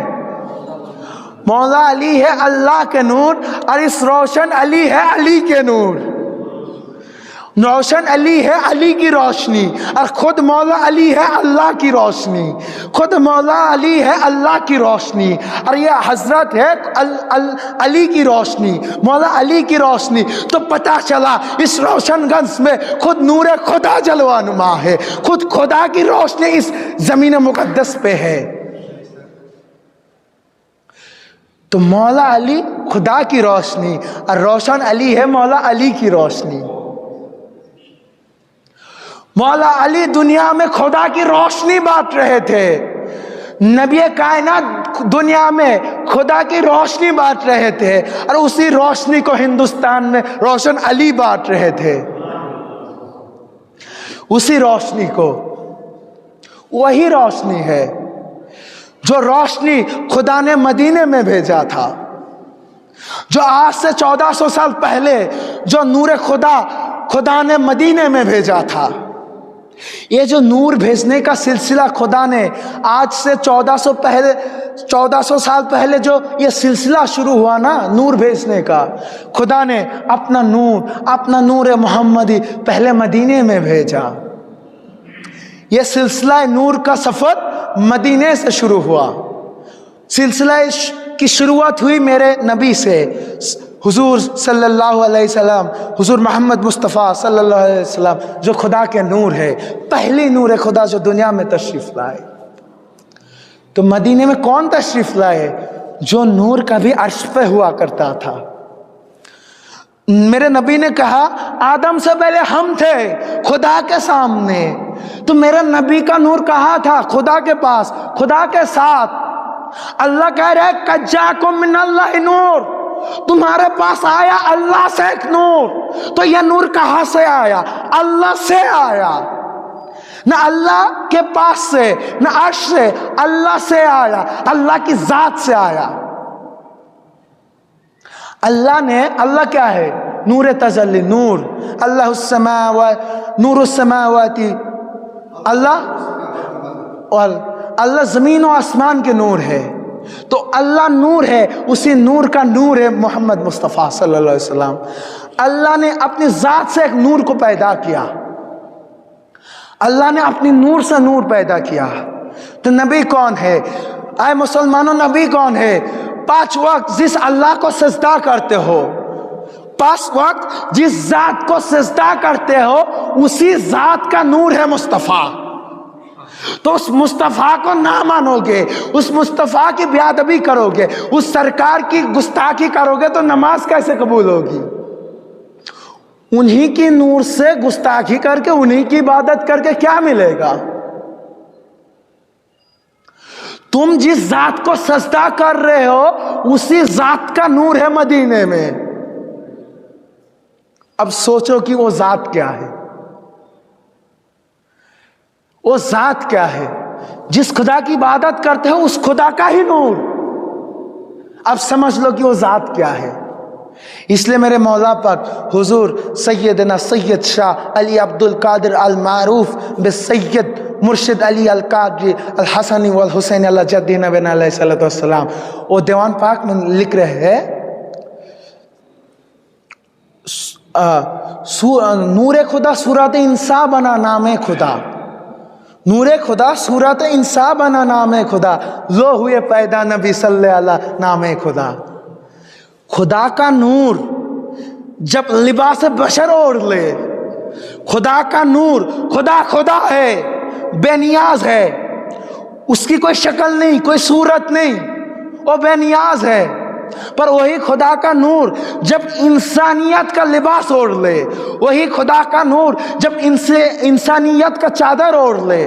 مولا علی ہے اللہ کے نور، اور اس روشن علی ہے علی کے نور. روشن علی ہے علی کی روشنی، اور خود مولا علی ہے اللہ کی روشنی. خود مولا علی ہے اللہ کی روشنی، اور یہ حضرت ہے علی کی روشنی، مولا علی کی روشنی. تو پتہ چلا اس روشن گنج میں خود نور خدا جلوہ نما ہے، خود خدا کی روشنی اس زمین مقدس پہ ہے. تو مولا علی خدا کی روشنی، اور روشن علی ہے مولا علی کی روشنی. مولا علی دنیا میں خدا کی روشنی بانٹ رہے تھے، نبی کائنات دنیا میں خدا کی روشنی بانٹ رہے تھے، اور اسی روشنی کو ہندوستان میں روشن علی بانٹ رہے تھے. اسی روشنی کو، وہی روشنی ہے جو روشنی خدا نے مدینے میں بھیجا تھا، جو آج سے 1400 سال پہلے جو نور خدا نے مدینے میں بھیجا تھا. یہ جو نور بھیجنے کا سلسلہ خدا نے آج سے 1400 سال پہلے جو یہ سلسلہ شروع ہوا نا نور بھیجنے کا، خدا نے اپنا نور محمدی پہلے مدینے میں بھیجا. یہ سلسلہ نور کا سفر مدینے سے شروع ہوا. سلسلہ کی شروعات ہوئی میرے نبی سے، حضور صلی اللہ علیہ وسلم، حضور محمد مصطفیٰ صلی اللہ علیہ وسلم، جو خدا کے نور ہے، پہلی نور خدا جو دنیا میں تشریف لائے. تو مدینے میں کون تشریف لائے؟ جو نور کبھی عرش پہ ہوا کرتا تھا. میرے نبی نے کہا آدم سے پہلے ہم تھے خدا کے سامنے. تو میرے نبی کا نور کہاں تھا؟ خدا کے پاس، خدا کے ساتھ. اللہ کہہ رہے قد جاءکم من اللہ نور، تمہارے پاس آیا اللہ سے ایک نور. تو یہ نور کہاں سے آیا؟ اللہ سے آیا. نہ اللہ کے پاس سے، نہ عرش سے، اللہ سے آیا، اللہ کی ذات سے آیا. اللہ کیا ہے؟ نور تجلی، نور. اللہ السماوات، نور السماوات، اللہ زمین و آسمان کے نور ہے. تو اللہ نور ہے، اسی نور کا نور ہے محمد مصطفیٰ صلی اللہ علیہ وسلم. اللہ نے اپنی ذات سے ایک نور کو پیدا کیا، اللہ نے اپنی نور سے نور پیدا کیا. تو نبی کون ہے؟ اے مسلمانوں، نبی کون ہے؟ 5 وقت جس اللہ کو سجدہ کرتے ہو، 5 وقت جس ذات کو سجدہ کرتے ہو، اسی ذات کا نور ہے مصطفیٰ. تو اس مصطفیٰ کو نہ مانو گے، اس مصطفیٰ کی بے ادبی کرو گے، اس سرکار کی گستاخی کرو گے تو نماز کیسے قبول ہوگی؟ انہی کی نور سے گستاخی کر کے، انہی کی عبادت کر کے کیا ملے گا؟ تم جس ذات کو سجدہ کر رہے ہو اسی ذات کا نور ہے مدینے میں. اب سوچو کہ وہ ذات کیا ہے؟ وہ ذات کیا ہے؟ جس خدا کی عبادت کرتے ہو اس خدا کا ہی نور. اب سمجھ لو کہ وہ ذات کیا ہے۔ اس لیے میرے مولا پاک حضور سیدنا سید شاہ علی عبد القادر المعروف بالسید مرشد علی القادری الحسنی والحسین اللہ جدی نبینا علیہ صلی السلام، وہ دیوان پاک میں لکھ رہے ہیں نور خدا صورت انسا بنا نام خدا، نور خدا صورت انسا بنا نام خدا، لو ہوئے پیدا نبی صلی اللہ نام خدا۔ خدا کا نور جب لباس بشر اوڑھ لے، خدا کا نور، خدا خدا ہے، بے نیاز ہے، اس کی کوئی شکل نہیں، کوئی صورت نہیں، وہ بے نیاز ہے، پر وہی خدا کا نور جب انسانیت کا لباس اوڑھ لے، وہی خدا کا نور جب انسانیت کا چادر اوڑھ لے،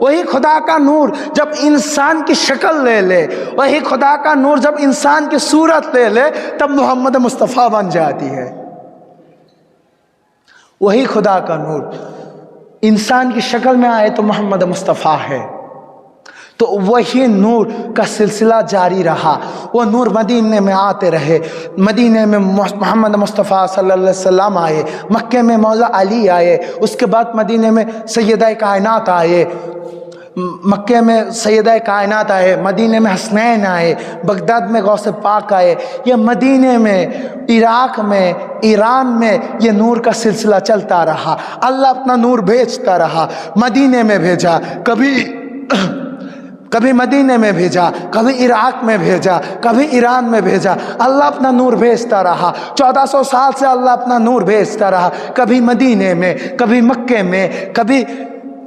وہی خدا کا نور جب انسان کی شکل لے لے، وہی خدا کا نور جب انسان کی صورت لے لے، تب محمد مصطفیٰ بن جاتی ہے۔ وہی خدا کا نور انسان کی شکل میں آئے تو محمد مصطفیٰ ہے۔ تو وہی نور کا سلسلہ جاری رہا، وہ نور مدینے میں آتے رہے، مدینے میں محمد مصطفیٰ صلی اللہ علیہ وسلم آئے، مکے میں مولا علی آئے، اس کے بعد مدینے میں سیدہ کائنات آئے، مکے میں سیدہ کائنات آئے، مدینے میں حسنین آئے، بغداد میں غوث پاک آئے، یہ مدینے میں، عراق میں، ایران میں یہ نور کا سلسلہ چلتا رہا۔ اللہ اپنا نور بھیجتا رہا، مدینے میں بھیجا، کبھی مدینے میں بھیجا، کبھی عراق میں بھیجا، کبھی ایران میں بھیجا، اللہ اپنا نور بھیجتا رہا۔ 1400 سال سے اللہ اپنا نور بھیجتا رہا، کبھی مدینے میں، کبھی مکے میں، کبھی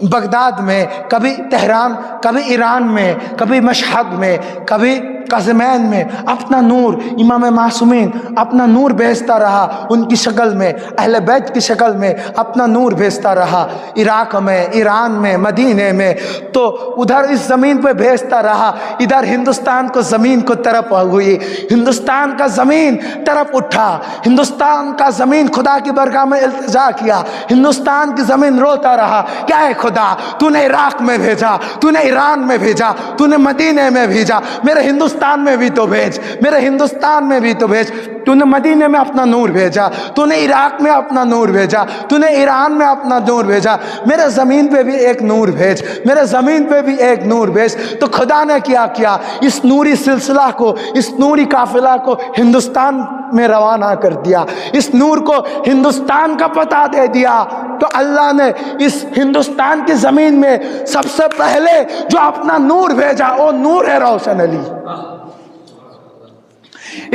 بغداد میں، کبھی تہران، کبھی ایران میں، کبھی مشہد میں، کبھی قزمین میں، اپنا نور امام معصومین اپنا نور بھیجتا رہا، ان کی شکل میں، اہل بیت کی شکل میں اپنا نور بھیجتا رہا، عراق میں، ایران میں، مدینے میں، تو ادھر اس زمین پہ بھیجتا رہا، ادھر ہندوستان کو زمین کو طرف ہوئی، ہندوستان کا زمین طرف اٹھا، ہندوستان کا زمین خدا کی برگاہ میں التجا کیا، ہندوستان کی زمین روتا رہا، کیا ہے خدا تو نے عراق میں بھیجا، تو نے ایران میں بھیجا، تو نے مدینے میں بھیجا، میرے ہندوستان میں بھی تو بھیج، میرے ہندوستان میں بھی تو بھیج، تو نے مدینے میں اپنا نور بھیجا، تو نے عراق میں اپنا نور بھیجا، تو نے ایران میں اپنا نور بھیجا، میرے زمین پہ بھی ایک نور بھیج، میرے زمین پہ بھی ایک نور بھیج۔ تو خدا نے کیا اس نوری سلسلہ کو، اس نوری قافلہ کو ہندوستان میں روانہ کر دیا، اس نور کو ہندوستان کا پتہ دے دیا۔ تو اللہ نے اس ہندوستان کی زمین میں سب سے پہلے جو اپنا نور بھیجا وہ نور ہے روشن علی۔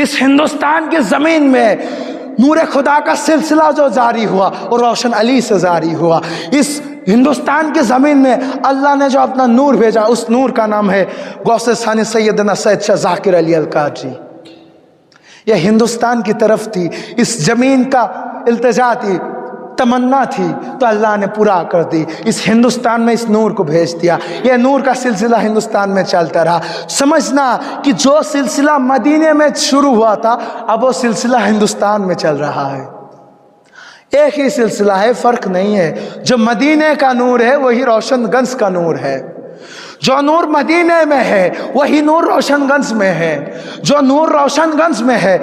اس ہندوستان کی زمین میں نور خدا کا سلسلہ جو جاری ہوا وہ روشن علی سے جاری ہوا۔ اس ہندوستان کی زمین میں اللہ نے جو اپنا نور بھیجا اس نور کا نام ہے غوث ثانی سیدنا سید شاہ ذاکر علی القادری۔ یہ ہندوستان کی طرف تھی، اس زمین کا التجا تھی، تمنا تھی، تو اللہ نے پورا کر دی، اس ہندوستان میں اس نور کو بھیج دیا۔ یہ نور کا سلسلہ ہندوستان میں چلتا رہا۔ سمجھنا کہ جو سلسلہ مدینے میں شروع ہوا تھا اب وہ سلسلہ ہندوستان میں چل رہا ہے، ایک ہی سلسلہ ہے، فرق نہیں ہے۔ جو مدینے کا نور ہے وہی روشن گنج کا نور ہے، جو نور مدینے میں ہے وہی نور روشن گنج میں ہے، جو نور روشن گنج میں ہے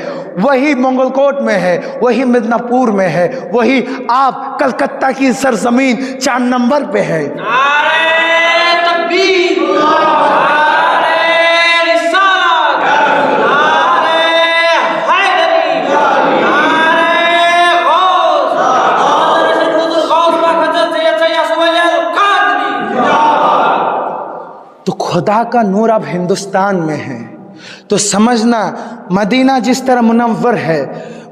وہی منگل کوٹ میں ہے، وہی مدنہ پور میں ہے، وہی آپ کلکتہ کی سرزمین 4 نمبر پہ ہے۔ نعرہ تکبیر، نعرہ رسالت، نعرہ حیدری، نعرہ غوث، غوث پاک حضرت سید یاسر علی القادری۔ تو خدا کا نور اب ہندوستان میں ہے۔ تو سمجھنا مدینہ جس طرح منور ہے،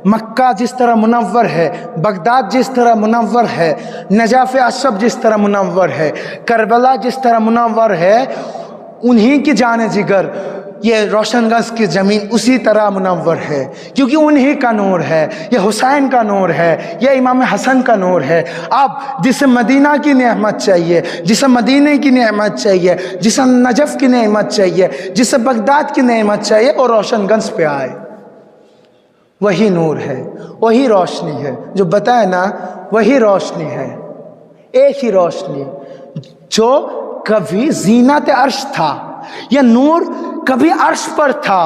مکہ جس طرح منور ہے، بغداد جس طرح منور ہے، نجف اشرف جس طرح منور ہے، کربلا جس طرح منور ہے، انہی کی جان جگر یہ روشن گنج کی زمین اسی طرح منور ہے، کیونکہ انہی کا نور ہے، یہ حسین کا نور ہے، یہ امام حسن کا نور ہے۔ اب جسے مدینہ کی نعمت چاہیے، جسے مدینے کی نعمت چاہیے، جسے نجف کی نعمت چاہیے، جسے بغداد کی نعمت چاہیے، اور روشن گنج پہ آئے۔ وہی نور ہے، وہی روشنی ہے، جو بتائے نا وہی روشنی ہے، ایک ہی روشنی جو کبھی زینت عرش تھا، یہ نور کبھی عرش پر تھا،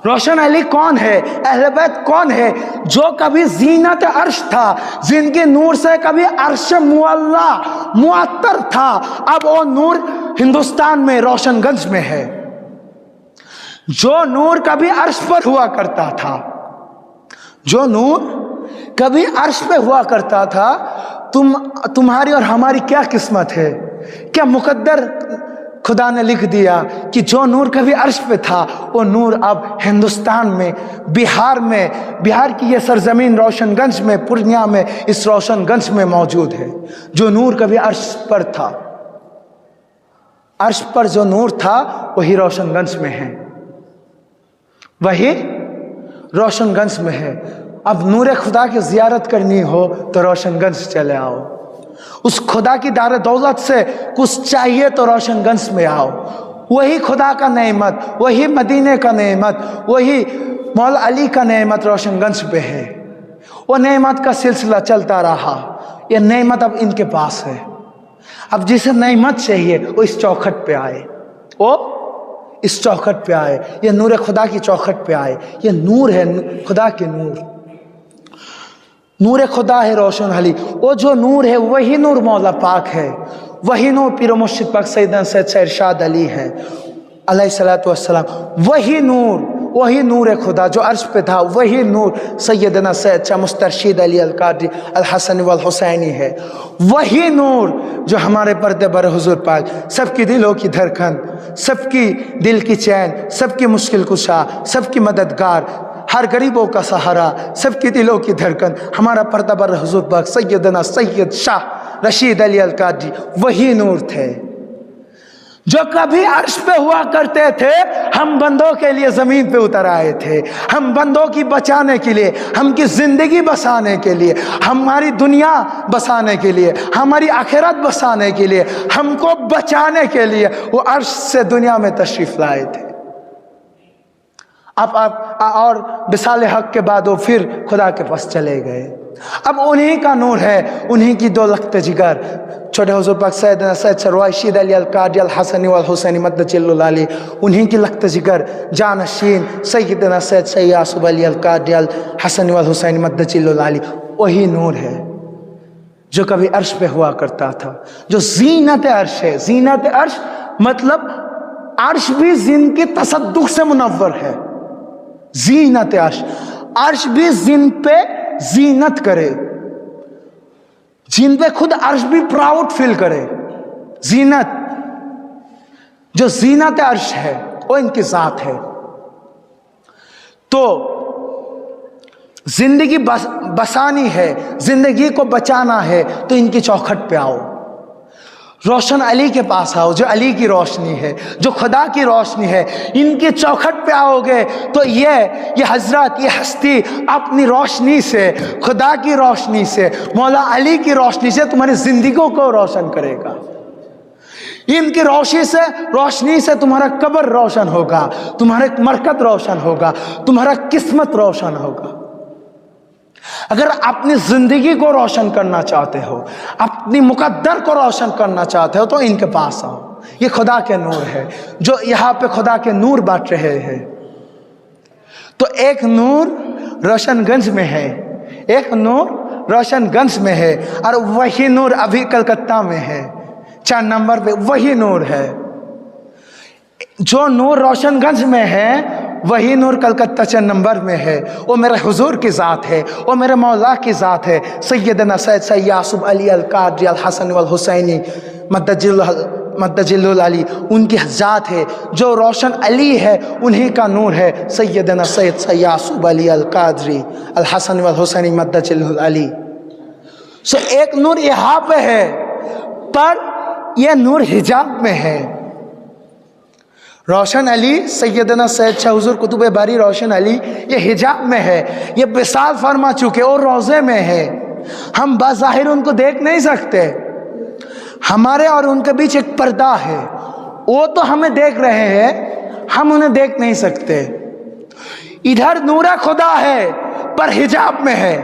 روشن علی کون ہے؟ اہل بیت کون ہے؟ جو کبھی زینت عرش تھا، جن کے نور سے کبھی عرش معلا معطر تھا، اب وہ نور ہندوستان میں روشن گنج میں ہے۔ جو نور کبھی عرش پر ہوا کرتا تھا، جو نور کبھی عرش پہ ہوا کرتا تھا، تمہاری اور ہماری کیا قسمت ہے، کیا مقدر خدا نے لکھ دیا کہ جو نور کبھی عرش پہ تھا وہ نور اب ہندوستان میں، بہار کی یہ سرزمین روشن گنج میں، پورنیہ میں، اس روشن گنج میں موجود ہے۔ جو نور کبھی عرش پر تھا، عرش پر جو نور تھا وہی روشن گنج میں ہے، وہی روشن گنج میں ہے۔ اب نور خدا کی زیارت کرنی ہو تو روشن گنج چلے آؤ، اس خدا کی دار دولت سے کچھ چاہیے تو روشن گنج میں آؤ۔ وہی خدا کا نعمت، وہی مدینے کا نعمت، وہی مولا علی کا نعمت روشن گنج پہ ہے۔ وہ نعمت کا سلسلہ چلتا رہا، یہ نعمت اب ان کے پاس ہے۔ اب جسے نعمت چاہیے وہ اس چوکھٹ پہ آئے، وہ اس چوکھٹ پہ آئے، یہ نور خدا کی چوکھٹ پہ آئے۔ یہ نور ہے، خدا کے نور، نور خدا ہے روشن علی۔ وہ جو نور ہے وہی نور مولا پاک ہے، وہی نور پیر و مرشد پاک سیدنا سید شاہ ارشاد علی ہے علیہ الصلوۃ والسلام۔ وہی نور خدا جو عرش پہ تھا، وہی نور سیدنا سید شاہ مسترشد علی القادری الحسن والحسینی ہے۔ وہی نور جو ہمارے پردے بر حضور پاک، سب کی دلوں کی دھڑکن، سب کی دل کی چین، سب کی مشکل کشا، سب کی مددگار، ہر غریبوں کا سہارا، سب کی دلوں کی دھڑکن، ہمارا پردہ بر حضور پاک سیدنا سید شاہ رشید علی القادری وہی نور تھے جو کبھی عرش پہ ہوا کرتے تھے۔ ہم بندوں کے لیے زمین پہ اتر آئے تھے، ہم بندوں کی بچانے کے لیے، ہم کی زندگی بسانے کے لیے، ہماری دنیا بسانے کے لیے، ہماری آخرت بسانے کے لیے، ہم کو بچانے کے لیے وہ عرش سے دنیا میں تشریف لائے تھے۔ اب اور وصال حق کے بعد وہ پھر خدا کے پاس چلے گئے۔ اب انہی کا نور ہے، انہی کی دو لخت جگر، چھوٹے حضور پاک سیدنا سید رشید علی القادری الحسنی والحسینی مدجل العلی، انہی کی لخت جگر جانشین سیدنا سید شاہ یعصوب علی القادری الحسنی والحسینی مدجل العلی، وہی نور ہے جو کبھی عرش پہ ہوا کرتا تھا، جو زینت عرش ہے۔ زینت عرش مطلب عرش بھی زین کی تصدق سے منور ہے۔ زینت عرش، عرش بھی زین پہ زینت کرے، جن پہ خود عرش بھی پراؤڈ فیل کرے۔ زینت، جو زینت عرش ہے وہ ان کی ذات ہے۔ تو زندگی بسانی ہے، زندگی کو بچانا ہے تو ان کی چوکھٹ پہ آؤ، روشن علی کے پاس آؤ، جو علی کی روشنی ہے، جو خدا کی روشنی ہے۔ ان کی چوکھٹ پہ آؤ گے تو یہ حضرت، یہ ہستی اپنی روشنی سے، خدا کی روشنی سے، مولا علی کی روشنی سے تمہاری زندگیوں کو روشن کرے گا۔ ان کی روشنی سے تمہارا قبر روشن ہوگا، تمہارا مرکز روشن ہوگا، تمہارا قسمت روشن ہوگا۔ اگر اپنی زندگی کو روشن کرنا چاہتے ہو، اپنی مقدر کو روشن کرنا چاہتے ہو تو ان کے پاس آؤ۔ یہ خدا کے نور ہے جو یہاں پہ خدا کے نور بانٹ رہے ہیں۔ تو ایک نور روشن گنج میں ہے، ایک نور روشن گنج میں ہے، اور وہی نور ابھی کلکتہ میں ہے، 4 نمبر پہ وہی نور ہے۔ جو نور روشن گنج میں ہے وہی نور کلکتہ 4 نمبر میں ہے۔ وہ میرے حضور کی ذات ہے، وہ میرے مولا کی ذات ہے، سیدنا سید شاہ یعصوب علی القادری الحسن والحسینی مدجل العلی، ان کی ذات ہے۔ جو روشن علی ہے انہی کا نور ہے سیدنا سید شاہ یعصوب علی القادری الحسن والحسینی مدجل العلی۔ سو ایک نور یہاں پہ ہے، پر یہ نور حجاب میں ہے۔ روشن علی سیدنا سید شاہ حضور قطب باری روشن علی یہ حجاب میں ہے، یہ وصال فرما چکے اور روضے میں ہے۔ ہم بظاہر ان کو دیکھ نہیں سکتے، ہمارے اور ان کے بیچ ایک پردہ ہے، وہ تو ہمیں دیکھ رہے ہیں، ہم انہیں دیکھ نہیں سکتے۔ ادھر نور خدا ہے پر حجاب میں ہے۔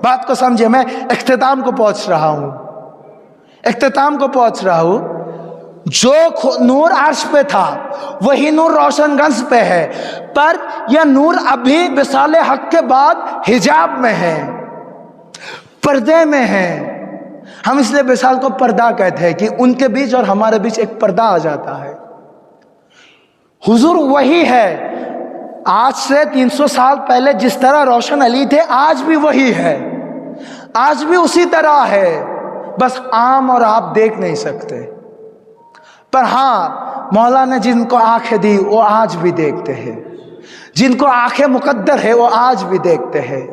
بات کو سمجھے، میں اختتام کو پہنچ رہا ہوں۔ جو نور عرش پہ تھا وہی نور روشن گنج پہ ہے، پر یہ نور ابھی وصال حق کے بعد حجاب میں ہے، پردے میں ہے۔ ہم اس لیے وصال کو پردہ کہتے ہیں کہ ان کے بیچ اور ہمارے بیچ ایک پردہ آ جاتا ہے۔ حضور وہی ہے، آج سے 300 سال پہلے جس طرح روشن علی تھے آج بھی وہی ہے، آج بھی اسی طرح ہے، بس عام اور آپ دیکھ نہیں سکتے۔ پر ہاں، مولا نے جن کو آنکھیں دی وہ آج بھی دیکھتے ہیں، جن کو آنکھیں مقدر ہے وہ آج بھی دیکھتے ہیں،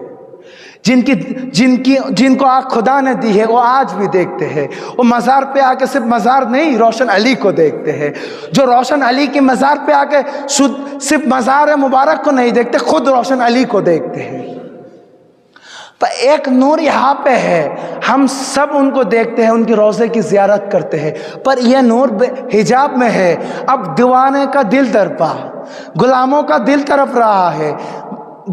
جن کو آنکھ خدا نے دی ہے وہ آج بھی دیکھتے ہیں۔ وہ مزار پہ آ کے صرف مزار نہیں، روشن علی کو دیکھتے ہیں۔ جو روشن علی کی مزار پہ آ کے صرف مزار مبارک کو نہیں دیکھتے، خود روشن علی کو دیکھتے ہیں۔ پر ایک نور یہاں پہ ہے، ہم سب ان کو دیکھتے ہیں، ان کی روضے کی زیارت کرتے ہیں، پر یہ نور حجاب میں ہے۔ اب دیوانے کا دل تڑپا، غلاموں کا دل تڑپ رہا ہے،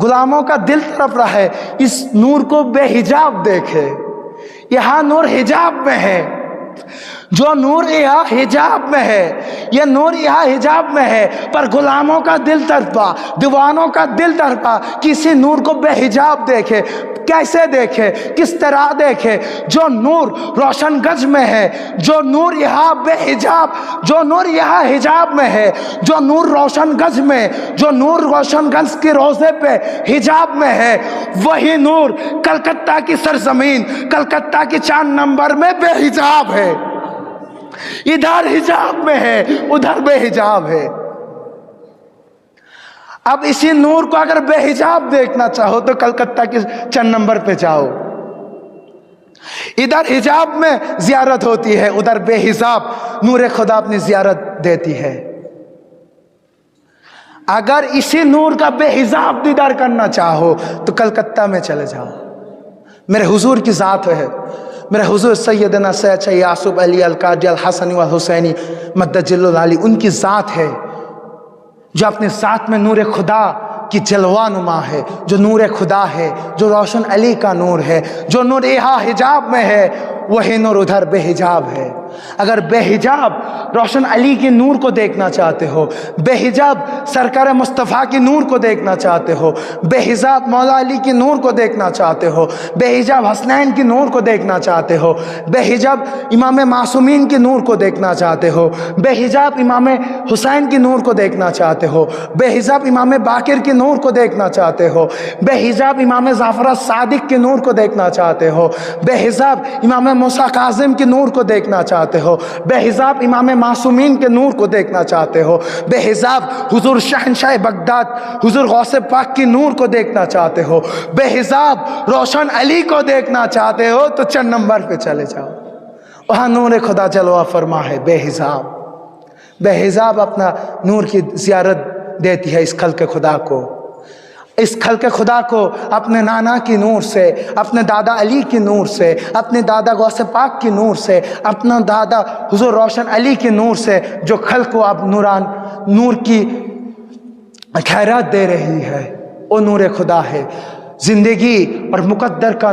غلاموں کا دل تڑپ رہا ہے، اس نور کو بے حجاب دیکھے۔ یہاں نور حجاب میں ہے، جو نور یہاں حجاب میں ہے، یہ نور یہاں حجاب میں ہے، پر غلاموں کا دل تڑپا، دیوانوں کا دل تڑپا، کسی نور کو بے حجاب دیکھے۔ کیسے دیکھے، کس طرح دیکھے؟ جو نور روشن گنج میں ہے، جو نور یہاں بے حجاب، جو نور یہاں حجاب میں ہے، جو نور روشن گنج میں، جو نور روشن گنج کے روضے پہ حجاب میں ہے، وہی نور کلکتہ کی سرزمین، کلکتہ کی 4 نمبر میں بے حجاب ہے۔ ادھر حجاب میں ہے، ادھر بے حجاب ہے۔ اب اسی نور کو اگر بے حجاب دیکھنا چاہو تو کلکتہ کے 4 نمبر پہ جاؤ، ادھر حجاب میں زیارت ہوتی ہے، ادھر بے حجاب نور خدا اپنی زیارت دیتی ہے۔ اگر اسی نور کا بے حجاب دیدار کرنا چاہو تو کلکتہ میں چلے جاؤ۔ میرے حضور کی ذات ہے، میرے حضور سیدنا سید شاہ یعصب علی القادری الحسنی والحسینی مدد جل العالی، ان کی ذات ہے جو اپنے ذات میں نور خدا کی جلوہ نما ہے، جو نور خدا ہے، جو روشن علی کا نور ہے، جو نور یہاں حجاب میں ہے، وہی نور ادھر بے حجاب ہے۔ اگر بے حجاب روشن علی کی نور کو دیکھنا چاہتے ہو، بے حجاب سرکار مصطفیٰ کی نور کو دیکھنا چاہتے ہو، بے حجاب مولا علی کی نور کو دیکھنا چاہتے ہو، بے حجاب حسنین کی نور کو دیکھنا چاہتے ہو، بے حجاب امام معصومین کی نور کو دیکھنا چاہتے ہو، بے حجاب امام حسین کی نور کو دیکھنا چاہتے ہو، بے حجاب امام باقر کی نور کو دیکھنا چاہتے ہو، بے حجاب امام جعفر صادق کی نور کو دیکھنا چاہتے ہو، بے حجاب امام موسیٰ کاظم کی نور کو دیکھنا چاہتے ہو، بے حجاب امام معصومین کے نور کو دیکھنا چاہتے ہو، بے حجاب حضور شہنشاہ بغداد حضور غوث پاک کی نور کو دیکھنا چاہتے ہو، بے حجاب روشن علی کو دیکھنا چاہتے ہو تو 4 نمبر پہ چلے جاؤ، وہاں نور خدا جلوہ فرما ہے۔ بے حجاب، بے حجاب اپنا نور کی زیارت دیتی ہے اس خلق خدا کو، اس خلق خدا کو اپنے نانا کی نور سے، اپنے دادا علی کی نور سے، اپنے دادا غوث پاک کی نور سے، اپنا دادا حضور روشن علی کی نور سے، جو خلق کو اب نور کی خیرات دے رہی ہے، وہ نور خدا ہے۔ زندگی اور مقدر کا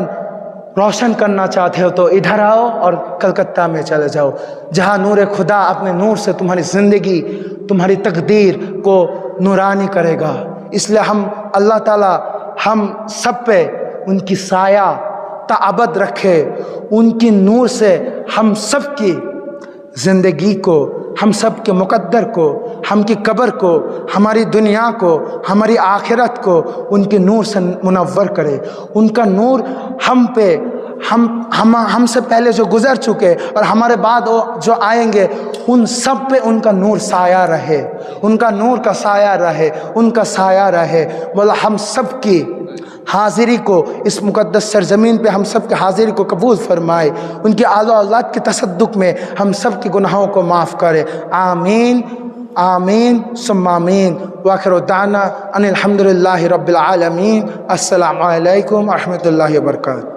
روشن کرنا چاہتے ہو تو ادھر آؤ اور کلکتہ میں چلے جاؤ، جہاں نور خدا اپنے نور سے تمہاری زندگی، تمہاری تقدیر کو نورانی کرے گا۔ اس لیے ہم اللہ تعالیٰ ہم سب پہ ان کی سایہ تا ابد رکھے، ان کی نور سے ہم سب کی زندگی کو، ہم سب کے مقدر کو، ہم کی قبر کو، ہماری دنیا کو، ہماری آخرت کو ان کے نور سے منور کرے۔ ان کا نور ہم پہ، ہم سے پہلے جو گزر چکے اور ہمارے بعد جو آئیں گے ان سب پہ ان کا نور سایہ رہے، ان کا نور کا سایہ رہے، ان کا سایہ رہے۔ مولا ہم سب کی حاضری کو اس مقدس سرزمین پہ ہم سب کی حاضری کو قبول فرمائے، ان کی آل و اولاد کے تصدق میں ہم سب کی گناہوں کو معاف کرے۔ آمین آمین ثم آمین۔ وآخر دعوانا ان الحمدللہ رب العالمین۔ السلام علیکم ورحمۃ اللہ وبرکاتہ۔